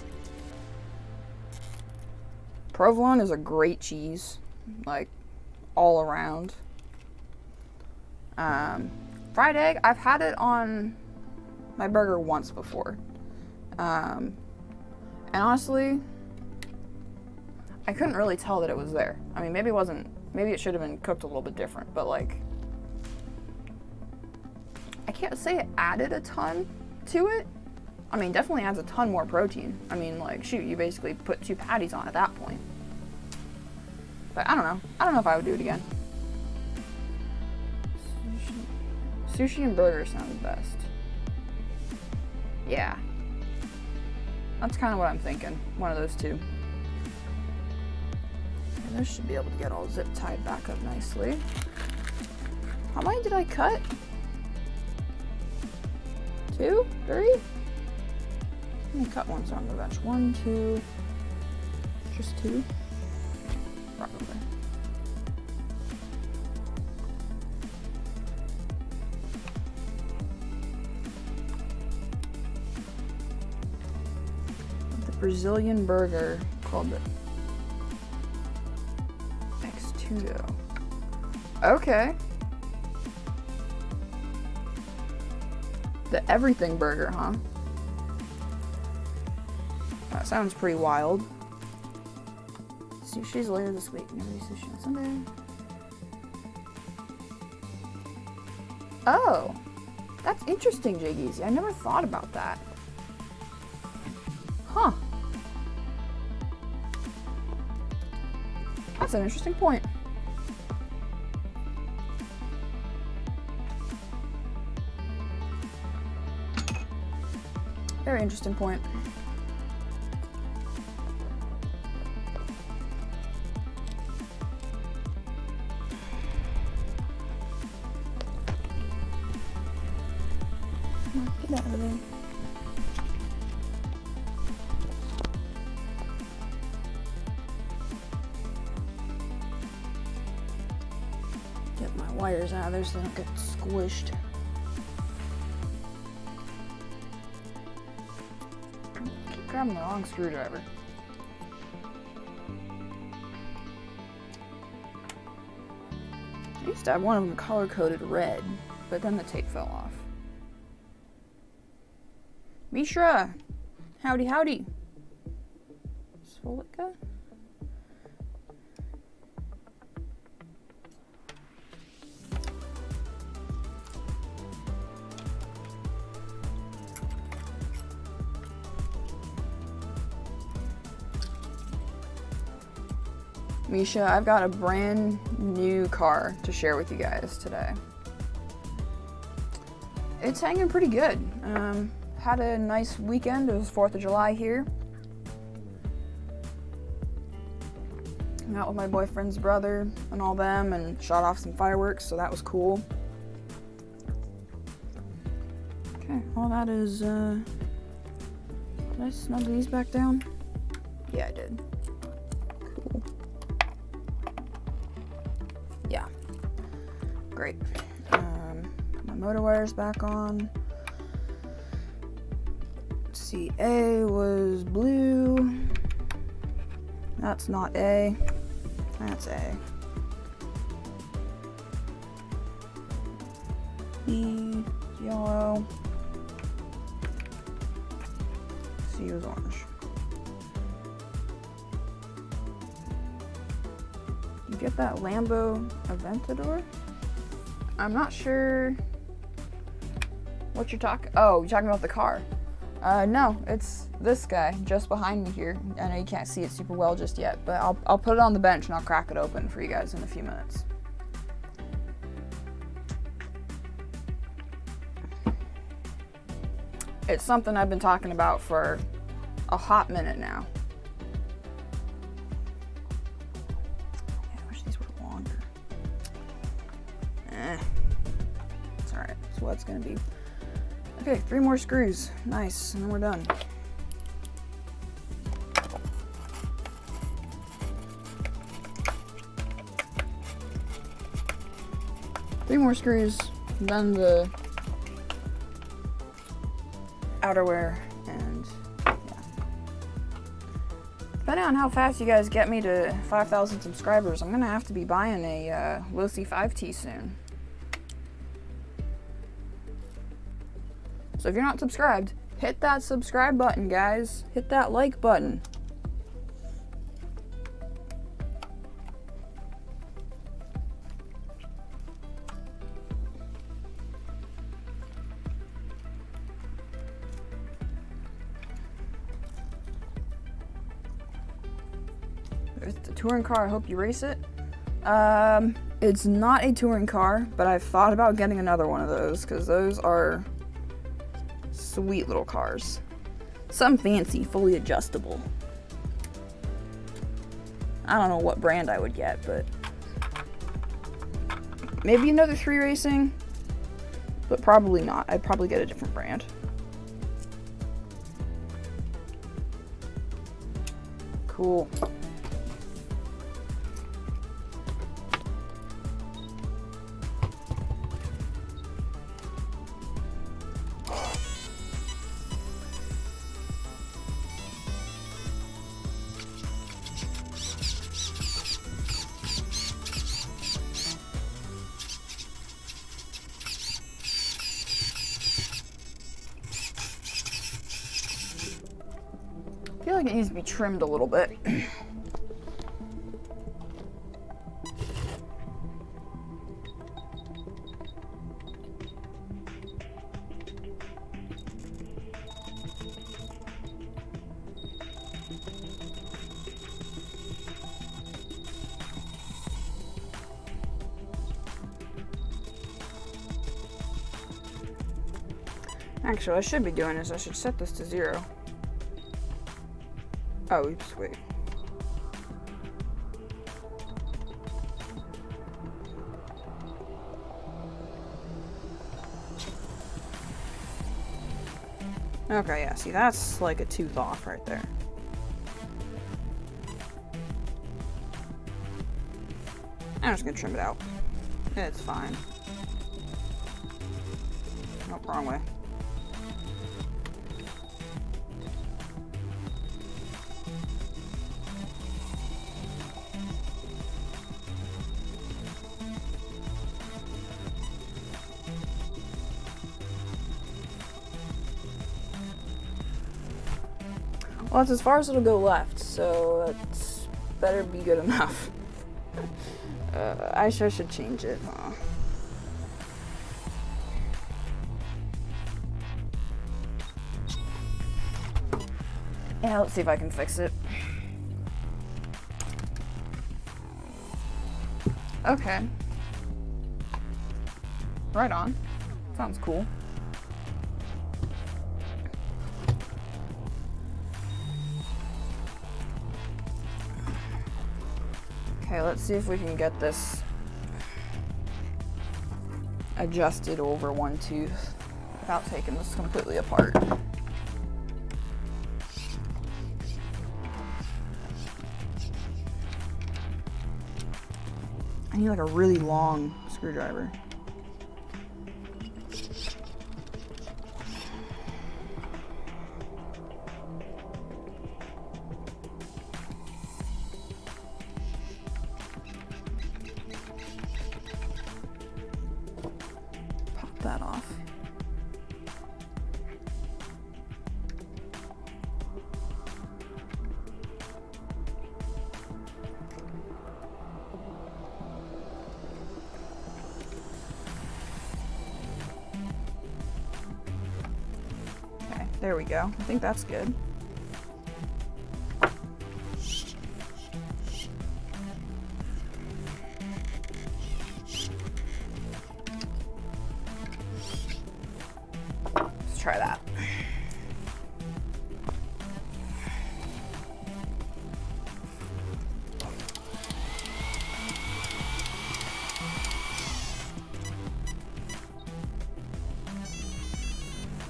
Provolone is a great cheese, like all around. Fried egg, I've had it on my burger once before. And honestly, I couldn't really tell that it was there. I mean, maybe it should have been cooked a little bit different, but like, I can't say it added a ton to it. I mean, definitely adds a ton more protein. I mean, like, shoot, you basically put 2 patties on at that point. But I don't know. I don't know if I would do it again. Sushi and burgers sound the best. Yeah. That's kind of what I'm thinking. One of those two. And this should be able to get all zip tied back up nicely. How many did I cut? 2? 3? Let me cut ones on the bench. 1, 2. Just 2? Probably. The Brazilian burger called the X2. Okay. The everything burger, huh? That sounds pretty wild. Sushi's later this week. Maybe sushi on Sunday. Oh, that's interesting, Jay Geezy. I never thought about that. Huh. That's an interesting point. Very interesting point. Get out of there. Get my wires out of there so they don't get squished. Keep grabbing the wrong screwdriver. I used to have one of them color-coded red, but then the tape fell off. Mishra! Howdy, howdy. Svolika? Misha, I've got a brand new car to share with you guys today. It's hanging pretty good. Had a nice weekend. It was 4th of July here. Hung out with my boyfriend's brother and all them and shot off some fireworks, so that was cool. Okay, all that is, did I snug these back down? Yeah, I did. Cool. Yeah. Great. Put my motor wires back on. See, A was blue. That's not A. That's A. B, yellow. C was orange. You get that Lambo Aventador? I'm not sure what you're talking. Oh, you're talking about the car. No, it's this guy just behind me here. I know you can't see it super well just yet, but I'll put it on the bench and I'll crack it open for you guys in a few minutes. It's something I've been talking about for a hot minute now. Yeah, I wish these were longer. It's alright, it's what it's gonna be. Okay, 3 more screws. Nice, and then we're done. Three more screws, then the outerwear, and yeah. Depending on how fast you guys get me to 5,000 subscribers, I'm gonna have to be buying a Losi 5T soon. So if you're not subscribed, hit that subscribe button, guys. Hit that like button. There's the touring car. I hope you race it. It's not a touring car, but I've thought about getting another one of those because those are Sweet little cars. Some fancy, fully adjustable. I don't know what brand I would get, but maybe another 3 Racing, but probably not. I'd probably get a different brand. Cool. I feel like it needs to be trimmed a little bit. Actually, what I should be doing is I should set this to 0. Oh, oops, wait. Okay, yeah, see, that's like a tooth off right there. I'm just gonna trim it out. It's fine. Nope, wrong way. Well, that's as far as it'll go left, so that's better be good enough. I sure should change it, huh? Yeah, let's see if I can fix it. Okay. Right on. Sounds cool. Okay, let's see if we can get this adjusted over one tooth without taking this completely apart. I need like a really long screwdriver. That off. Okay, there we go. I think that's good. Try that.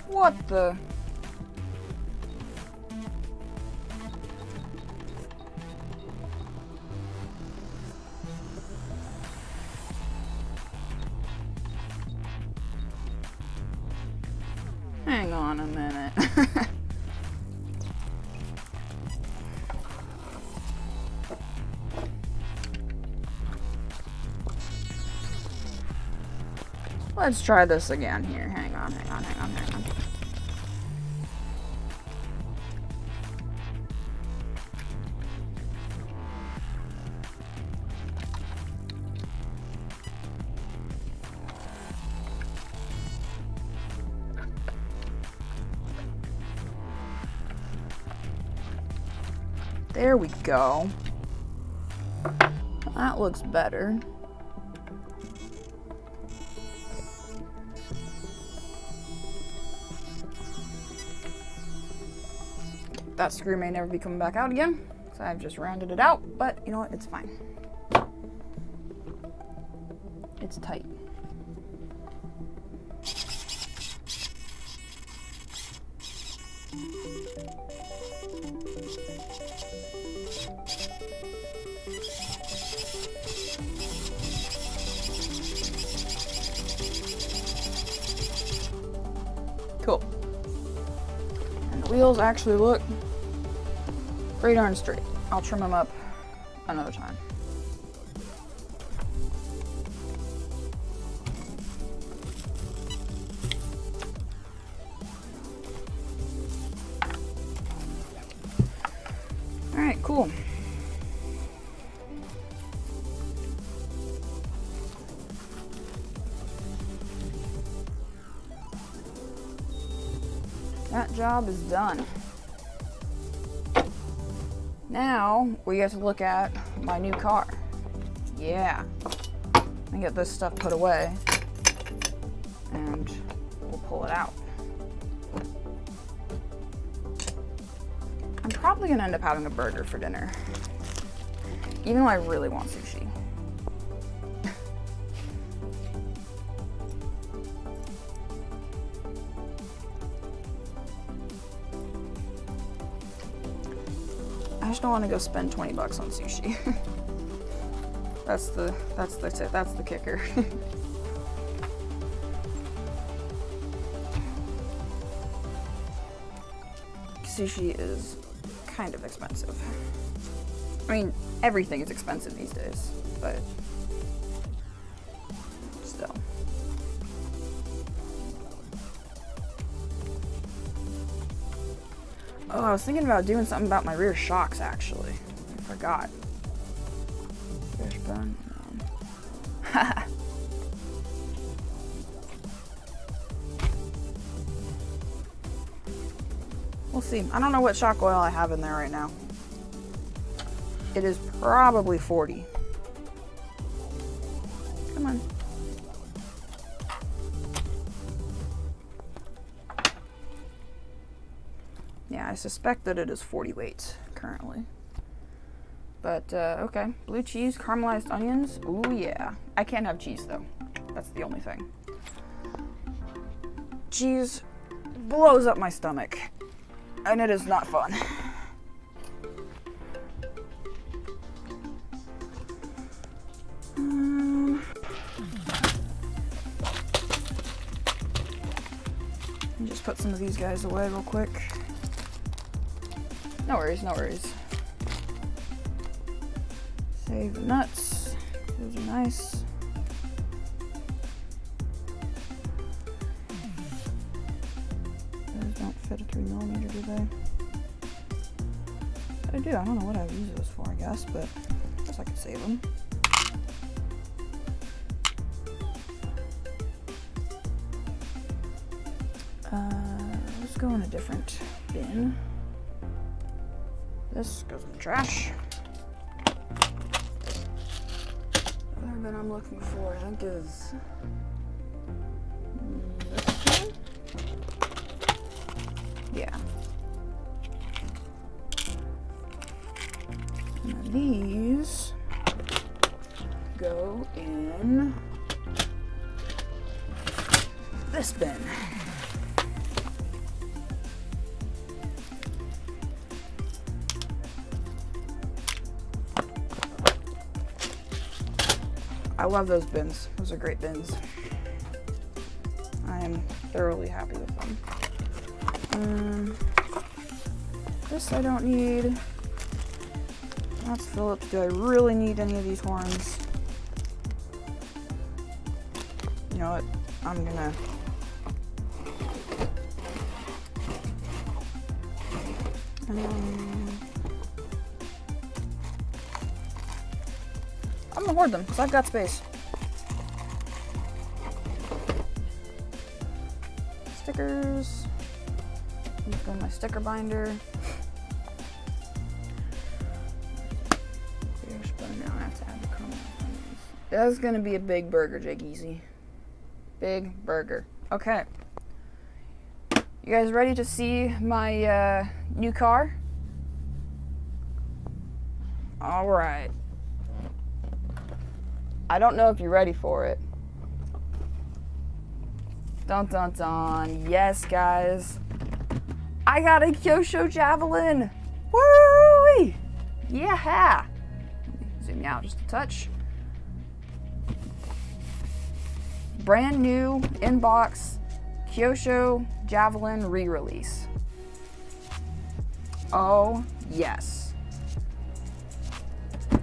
What the? Hang on a minute. Let's try this again here. Hang on. There we go. That looks better. That screw may never be coming back out again, so I've just rounded it out, but you know what, it's fine. It's tight. Cool. And the wheels actually look pretty darn straight. I'll trim them up another time. All right, cool. That job is done. Now we get to look at my new car. Yeah. I get this stuff put away and we'll pull it out. I'm probably gonna end up having a burger for dinner, even though I really want sushi. I just don't want to go spend 20 bucks on sushi. That's the kicker. Sushi is kind of expensive. I mean, everything is expensive these days, but still. Oh, I was thinking about doing something about my rear shocks, actually. I forgot. Fishbone? No. We'll see. I don't know what shock oil I have in there right now. It is probably 40. Come on. Yeah, I suspect that it is 40 weights currently. But, okay. Blue cheese, caramelized onions. Ooh, yeah. I can't have cheese, though. That's the only thing. Cheese blows up my stomach. And it is not fun. Let me just put some of these guys away real quick. No worries, no worries. Save the nuts. Those are nice. Those don't fit a 3mm, do they? I do. I don't know what I would use those for, I guess, but I guess I could save them. Let's go in a different bin. This goes in the trash. The other bin I'm looking for, I think, is this one? Yeah. Now these go in this bin. I love those bins. Those are great bins. I am thoroughly happy with them. This I don't need. That's Phillips. Do I really need any of these horns? You know what? I'm gonna... I'm gonna hoard them, because I've got space. Stickers. Let's go in my sticker binder. That's gonna be a big burger, Jake Easy. Big burger. Okay. You guys ready to see my new car? All right. I don't know if you're ready for it. Dun dun dun. Yes, guys. I got a Kyosho Javelin. Woo! Yeah. Zoom out just a touch. Brand new inbox Kyosho Javelin re-release. Oh, yes.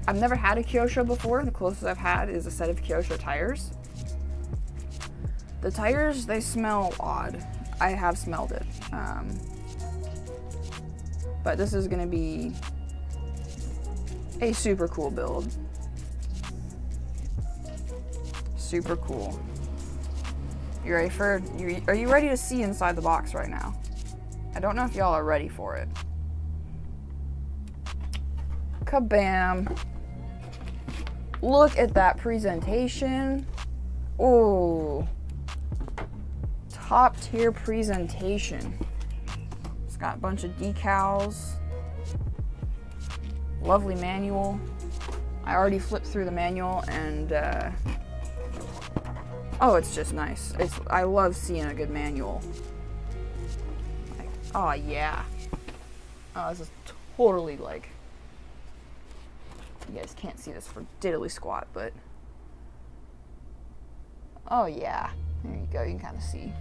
I've never had a Kyosho before. The closest I've had is a set of Kyosho tires. The tires, they smell odd. I have smelled it. But this is gonna be a super cool build. Super cool. You ready for, are you ready to see inside the box right now? I don't know if y'all are ready for it. Kabam. Look at that presentation. Ooh. Top tier presentation. It's got a bunch of decals. Lovely manual. I already flipped through the manual and oh, it's just nice. I love seeing a good manual. Like, oh yeah. Oh, this is totally like, you guys can't see this for diddly squat, but oh yeah. There you go, you can kind of see.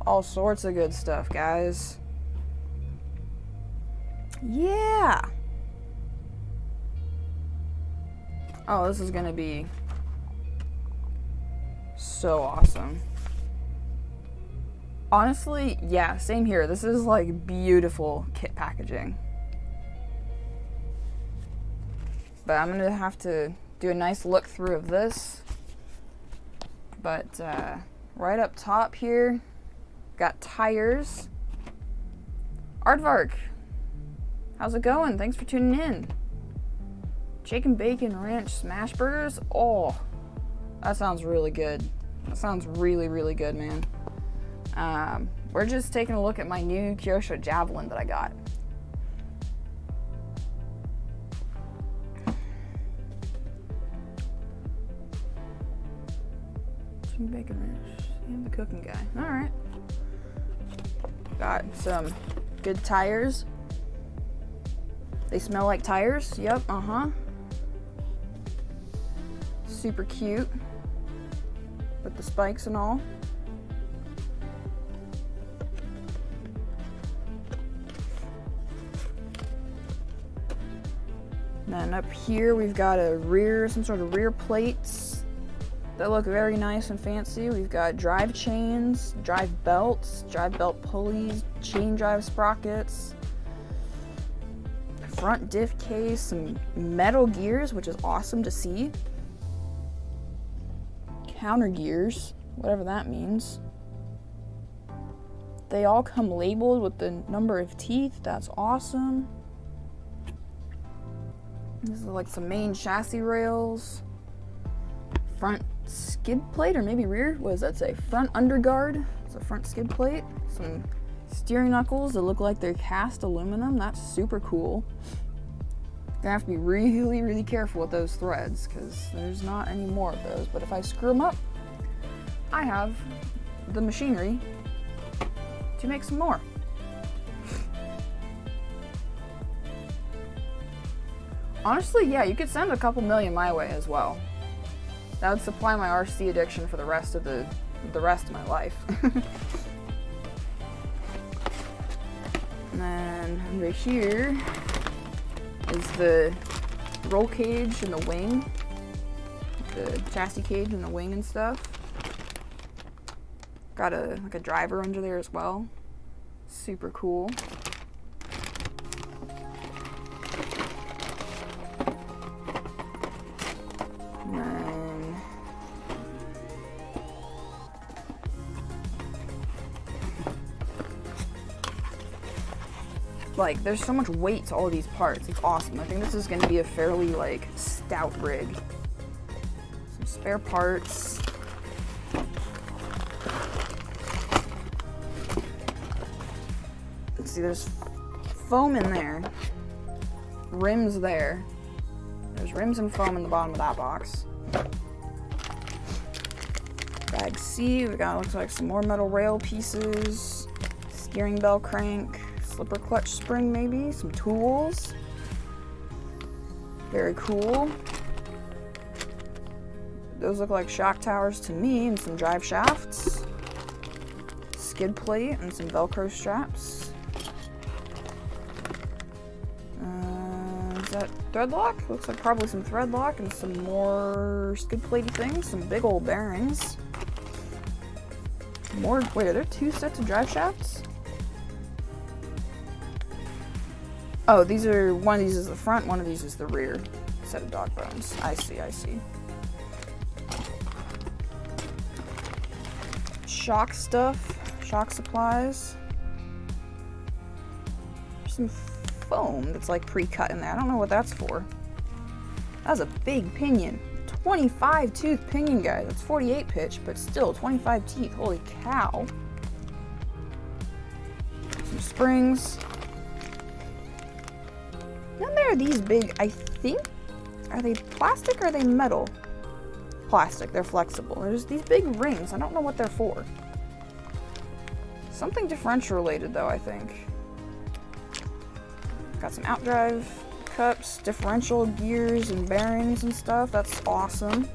All sorts of good stuff, guys. Yeah. Oh, this is gonna be so awesome. Honestly, yeah, same here. This is like beautiful kit packaging. But I'm gonna have to do a nice look through of this. But right up top here, got tires. Aardvark, how's it going? Thanks for tuning in. Chicken bacon ranch smash burgers. Oh, that sounds really good. That sounds really, really good, man. We're just taking a look at my new Kyosho Javelin that I got. Chicken bacon ranch. And the cooking guy. All right. Got some good tires. They smell like tires. Yep, super cute with the spikes and all. And then up here we've got some sort of rear plates that look very nice and fancy. We've got drive chains, drive belts, drive belt pulleys, chain drive sprockets, front diff case, some metal gears, which is awesome to see. Counter gears, whatever that means. They all come labeled with the number of teeth. That's awesome. This is like some main chassis rails. Front skid plate, or maybe rear, what does that say? Front underguard. It's a front skid plate. Some steering knuckles that look like they're cast aluminum. That's super cool. Gonna have to be really, really careful with those threads because there's not any more of those. But if I screw them up, I have the machinery to make some more. Honestly, yeah, you could send a couple million my way as well. That would supply my RC addiction for the rest of my life. And then under here is the roll cage and the wing, the chassis cage and the wing and stuff. Got a driver under there as well. Super cool. And then like there's so much weight to all of these parts. It's awesome. I think this is going to be a fairly like stout rig. Some spare parts. see, there's foam in there. Rims there. There's rims and foam in the bottom of that box. Bag C, we got, looks like some more metal rail pieces. Steering bell crank. Slipper clutch spring maybe. Some tools. Very cool. Those look like shock towers to me, and some drive shafts. Skid plate and some Velcro straps. Is that thread lock? Looks like probably some thread lock and some more skid platey things. Some big old bearings. More, wait, are there 2 sets of drive shafts? Oh, these are, one of these is the front, one of these is the rear set of dog bones. I see, I see. Shock stuff, shock supplies. There's some foam that's like pre-cut in there. I don't know what that's for. That's a big pinion. 25 tooth pinion, guys. That's 48 pitch, but still 25 teeth. Holy cow. Some springs. Then there are these big, I think, are they plastic or are they metal? Plastic, they're flexible. There's these big rings. I don't know what they're for. Something differential related though, I think. Got some outdrive cups, differential gears and bearings and stuff. That's awesome.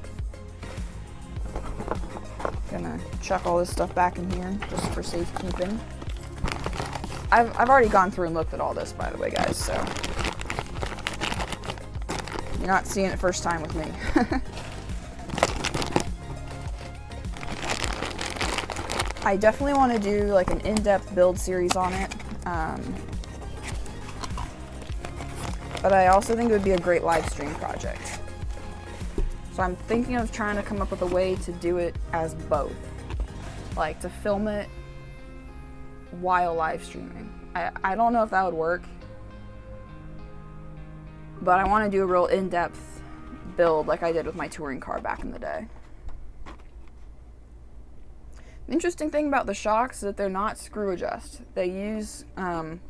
Gonna chuck all this stuff back in here just for safekeeping. I've already gone through and looked at all this, by the way, guys, so you're not seeing it first time with me. I definitely want to do like an in-depth build series on it. But I also think it would be a great live stream project. So I'm thinking of trying to come up with a way to do it as both. Like to film it while live streaming. I don't know if that would work. But I want to do a real in-depth build like I did with my touring car back in the day. The interesting thing about the shocks is that they're not screw adjust. They use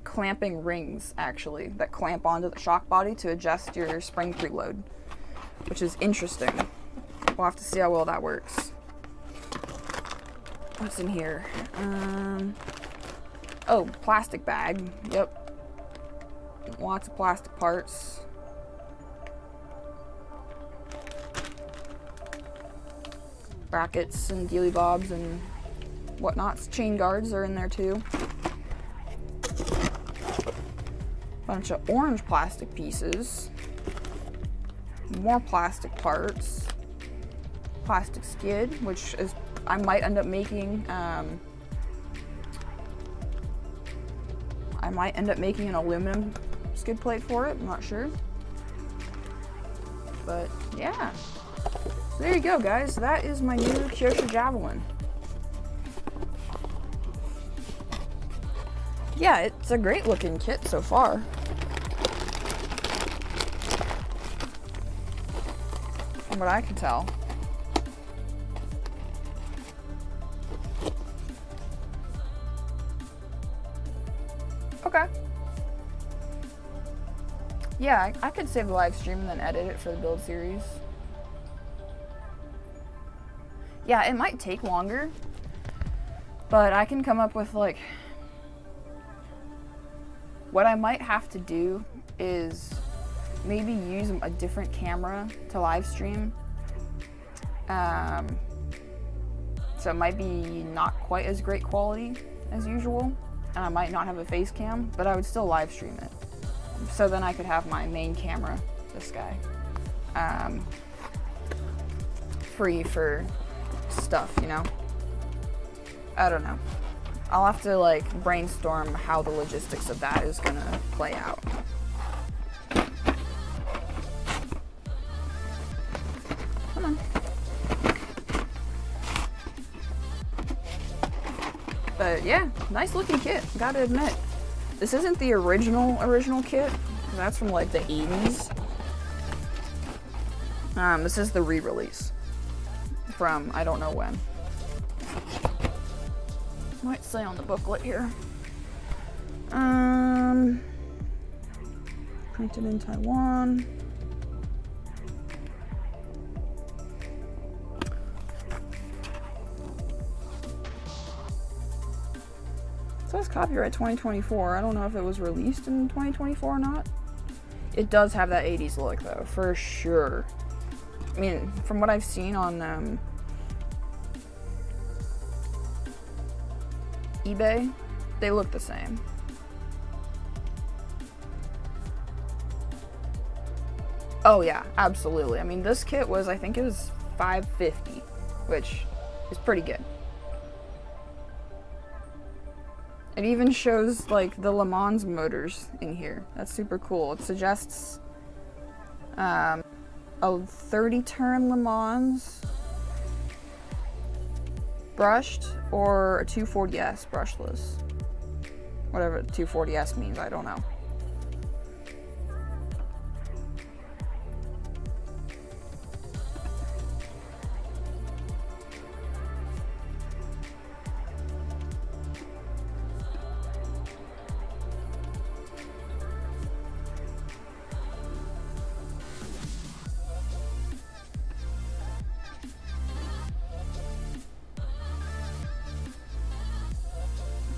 clamping rings, actually, that clamp onto the shock body to adjust your spring preload, which is interesting. We'll have to see how well that works. What's in here? Oh, plastic bag. Yep. Lots of plastic parts. Brackets and dealy bobs and whatnots. Chain guards are in there too. Bunch of orange plastic pieces. More plastic parts. Plastic skid, which is I might end up making. I might end up making an aluminum skid plate for it. I'm not sure. But yeah. So there you go, guys. That is my new Kyosho Javelin. Yeah, it's a great looking kit so far. From what I can tell. Okay. Yeah, I could save the live stream and then edit it for the build series. Yeah, it might take longer, but I can come up with like, what I might have to do is maybe use a different camera to live stream. So it might be not quite as great quality as usual, and I might not have a face cam, but I would still live stream it. So then I could have my main camera, this guy, free for stuff, you know? I don't know. I'll have to like brainstorm how the logistics of that is gonna play out. Come on. But yeah, nice looking kit, gotta admit. This isn't the original kit. That's from like the 80s. This is the re-release from I don't know when. Might say on the booklet here. Printed in Taiwan. It says copyright 2024. I don't know if it was released in 2024 or not. It does have that 80s look though, for sure. I mean, from what I've seen on eBay, they look the same. Oh yeah, absolutely. I mean, this kit was, I think it was $550, which is pretty good. It even shows like the Le Mans motors in here. That's super cool. It suggests a 30-turn Le Mans brushed or a 240S brushless. Whatever 240S means, I don't know.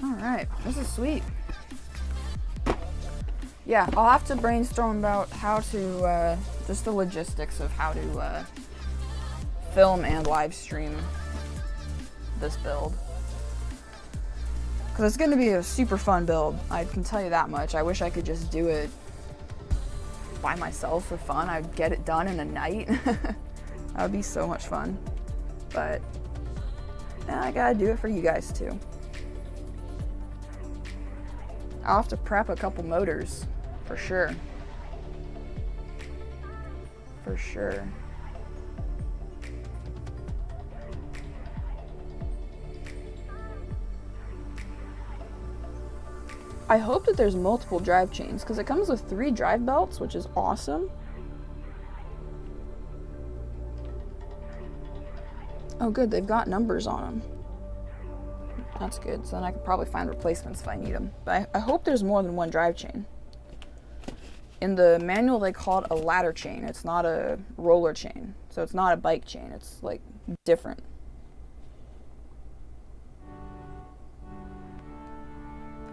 Alright, this is sweet. Yeah, I'll have to brainstorm about how to, just the logistics of how to film and live stream this build. Because it's going to be a super fun build, I can tell you that much. I wish I could just do it by myself for fun. I'd get it done in a night. That would be so much fun. But yeah, I gotta do it for you guys too. I'll have to prep a couple motors, for sure. For sure. I hope that there's multiple drive chains, because it comes with 3 drive belts, which is awesome. Oh good, they've got numbers on them. That's good, so then I could probably find replacements if I need them. But I hope there's more than one drive chain. In the manual they call it a ladder chain. It's not a roller chain. So it's not a bike chain. It's like different.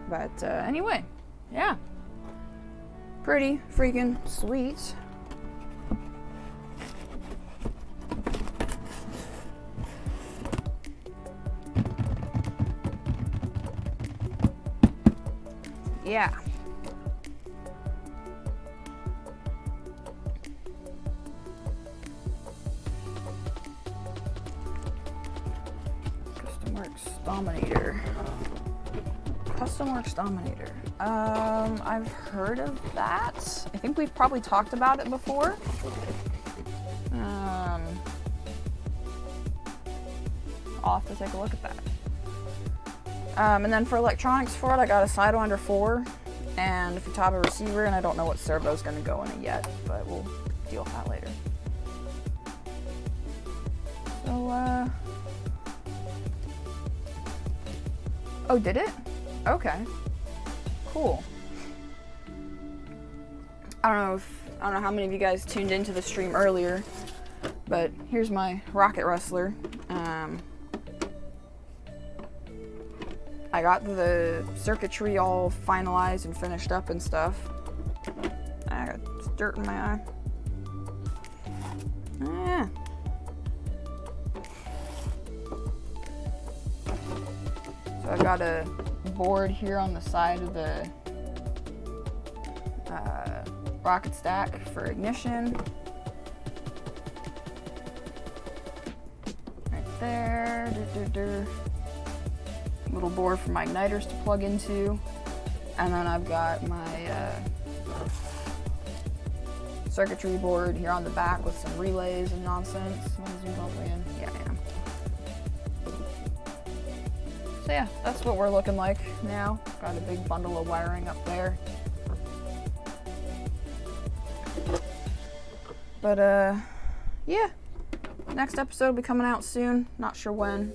But anyway, yeah. Pretty freaking sweet. Yeah. Customworks Dominator. Customworks Dominator. I've heard of that. I think we've probably talked about it before. I'll have to take a look at that. And then for electronics for it, I got a Sidewinder 4 and a Futaba receiver, and I don't know what servo's going to go in it yet, but we'll deal with that later. So, oh, did it? Okay. Cool. I don't know how many of you guys tuned into the stream earlier, but here's my rocket wrestler. I got the circuitry all finalized and finished up and stuff. I got dirt in my eye. Yeah. So I got a board here on the side of the rocket stack for ignition. Right there. Little board for my igniters to plug into, and then I've got my circuitry board here on the back with some relays and nonsense. Yeah, I am. So yeah, that's what we're looking like now. Got a big bundle of wiring up there. But yeah, next episode will be coming out soon. Not sure when,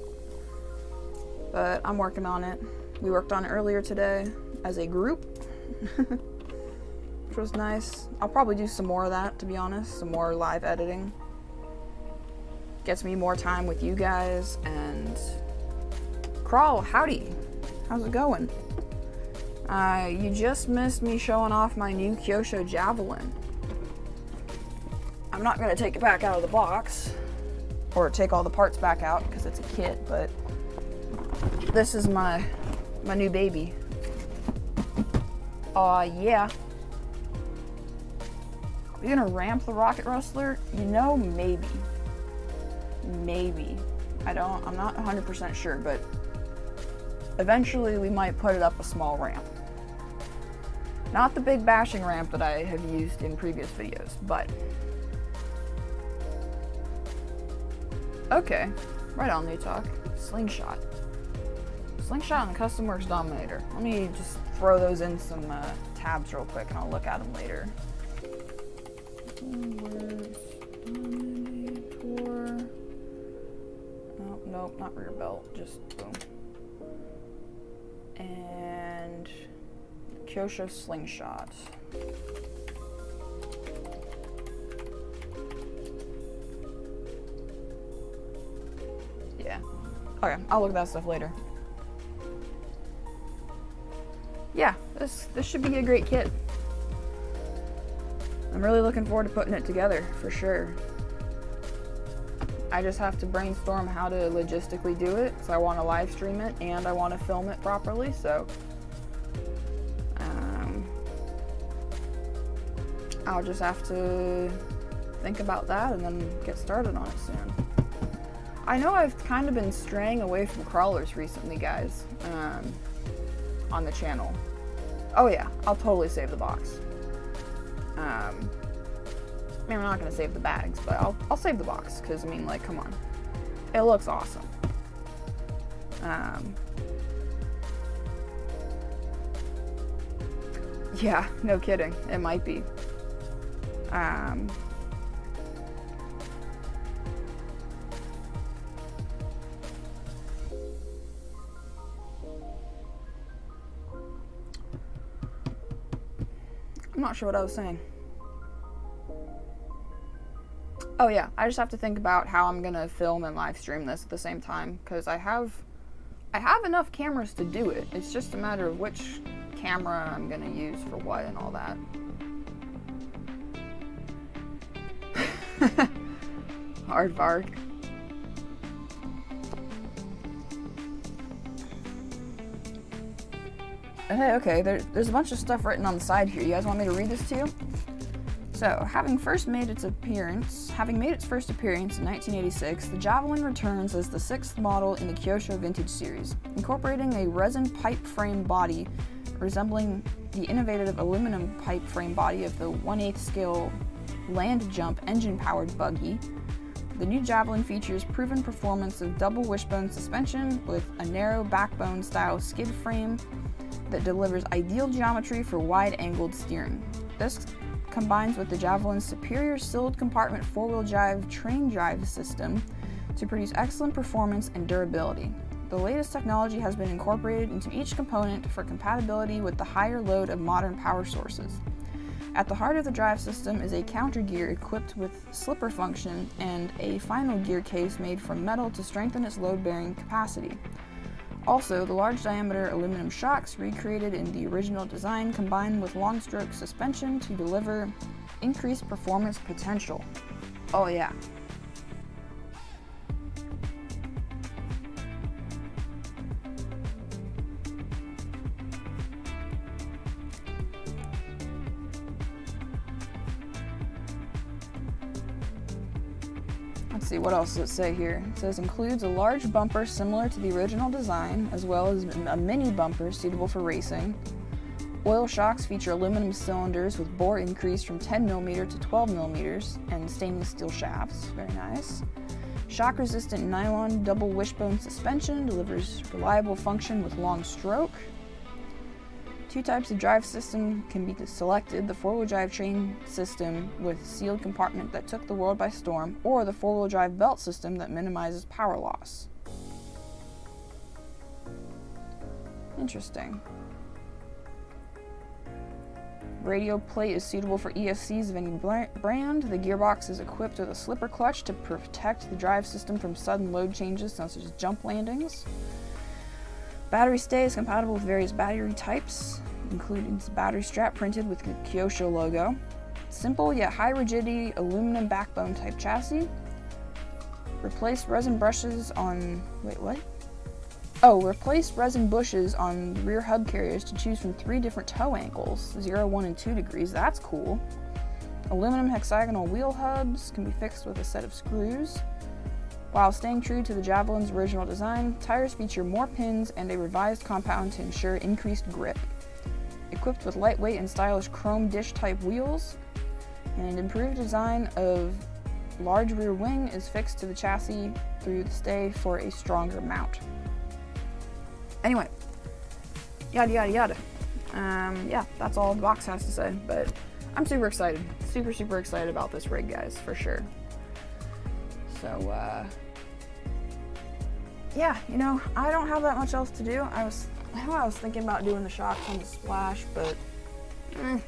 but I'm working on it. We worked on it earlier today, as a group, which was nice. I'll probably do some more of that, to be honest, some more live editing. Gets me more time with you guys. And Crawl, howdy, how's it going? You just missed me showing off my new Kyosho Javelin. I'm not gonna take it back out of the box, or take all the parts back out because it's a kit, but this is my new baby. Yeah. Are we gonna ramp the rocket rustler? You know, maybe. Maybe. I'm not 100% sure, but eventually we might put it up a small ramp. Not the big bashing ramp that I have used in previous videos, but okay. Right on, New Talk. Slingshot. Slingshot and Custom Works Dominator. Let me just throw those in some tabs real quick and I'll look at them later. Dominator. Nope, not rear belt, just boom. And Kyosho Slingshot. Yeah. Okay, I'll look at that stuff later. Yeah, this should be a great kit. I'm really looking forward to putting it together, for sure. I just have to brainstorm how to logistically do it, because I want to live stream it and I want to film it properly, so I'll just have to think about that and then get started on it soon. I know I've kind of been straying away from crawlers recently, guys, on the channel. Oh yeah, I'll totally save the box. I mean, I'm not gonna save the bags, but I'll save the box, because I mean, like, come on. It looks awesome. Yeah, no kidding. It might be. I'm not sure what I was saying. Oh yeah, I just have to think about how I'm gonna film and live stream this at the same time, because I have enough cameras to do it. It's just a matter of which camera I'm gonna use for what and all that. Aardvark. Hey, okay, there's a bunch of stuff written on the side here. You guys want me to read this to you? So, having made its first appearance in 1986, the Javelin returns as the 6th model in the Kyosho Vintage series, incorporating a resin pipe frame body resembling the innovative aluminum pipe frame body of the 1/8 scale land jump engine-powered buggy. The new Javelin features proven performance of double wishbone suspension with a narrow backbone-style skid frame that delivers ideal geometry for wide-angled steering. This combines with the Javelin's superior sealed compartment 4-wheel drive train drive system to produce excellent performance and durability. The latest technology has been incorporated into each component for compatibility with the higher load of modern power sources. At the heart of the drive system is a counter gear equipped with slipper function and a final gear case made from metal to strengthen its load-bearing capacity. Also, the large diameter aluminum shocks recreated in the original design combined with long stroke suspension to deliver increased performance potential. Oh yeah. Let's see, what else does it say here? It says includes a large bumper similar to the original design, as well as a mini bumper suitable for racing. Oil shocks feature aluminum cylinders with bore increase from 10mm to 12mm and stainless steel shafts. Very nice. Shock-resistant nylon double wishbone suspension delivers reliable function with long stroke. 2 types of drive system can be selected: the 4-wheel drive train system with sealed compartment that took the world by storm, or the 4-wheel drive belt system that minimizes power loss. Interesting. Radio plate is suitable for ESCs of any brand. The gearbox is equipped with a slipper clutch to protect the drive system from sudden load changes such as jump landings. Battery stay is compatible with various battery types, including battery strap printed with the Kyosho logo. Simple yet high rigidity aluminum backbone type chassis. Replace resin bushes on rear hub carriers to choose from 3 different toe angles, 0, 1, and 2 degrees. That's cool. Aluminum hexagonal wheel hubs can be fixed with a set of screws. While staying true to the Javelin's original design, tires feature more pins and a revised compound to ensure increased grip. Equipped with lightweight and stylish chrome dish type wheels, and improved design of large rear wing is fixed to the chassis through the stay for a stronger mount. Anyway, yada yada yada. Yeah, that's all the box has to say, but I'm super excited. Super excited about this rig, guys, for sure. So, yeah, you know, I don't have that much else to do. I was thinking about doing the shocks on the Splash, but I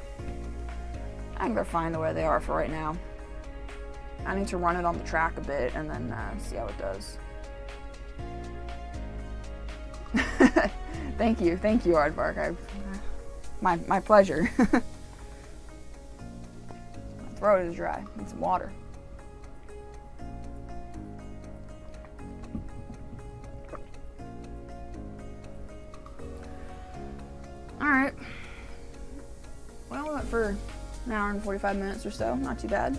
think they're fine the way they are for right now. I need to run it on the track a bit and then see how it does. Thank you, Aardvark. My pleasure. My throat is dry. Need some water. Alright. Well, we went for an hour and 45 minutes or so. Not too bad.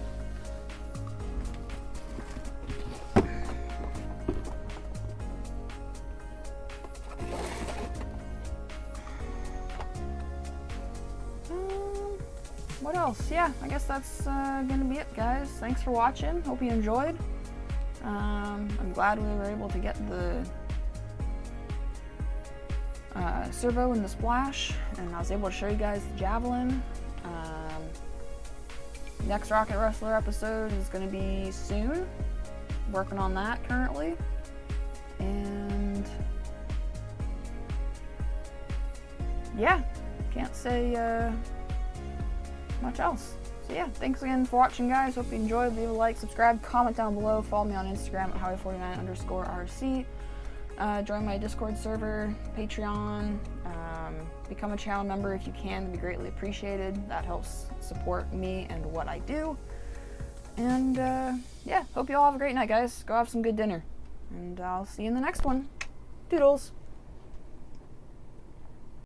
What else? Yeah, I guess that's gonna be it, guys. Thanks for watching. Hope you enjoyed. I'm glad we were able to get the Servo and the Splash, and I was able to show you guys the Javelin. Next Rocket Wrestler episode is going to be soon. Working on that currently. And yeah, can't say much else. So yeah, thanks again for watching, guys. Hope you enjoyed. Leave a like, subscribe, comment down below. Follow me on Instagram at Howie49_RC. Join my Discord server, Patreon. Become a channel member if you can. It'd be greatly appreciated. That helps support me and what I do. And yeah, hope you all have a great night, guys. Go have some good dinner. And I'll see you in the next one. Doodles.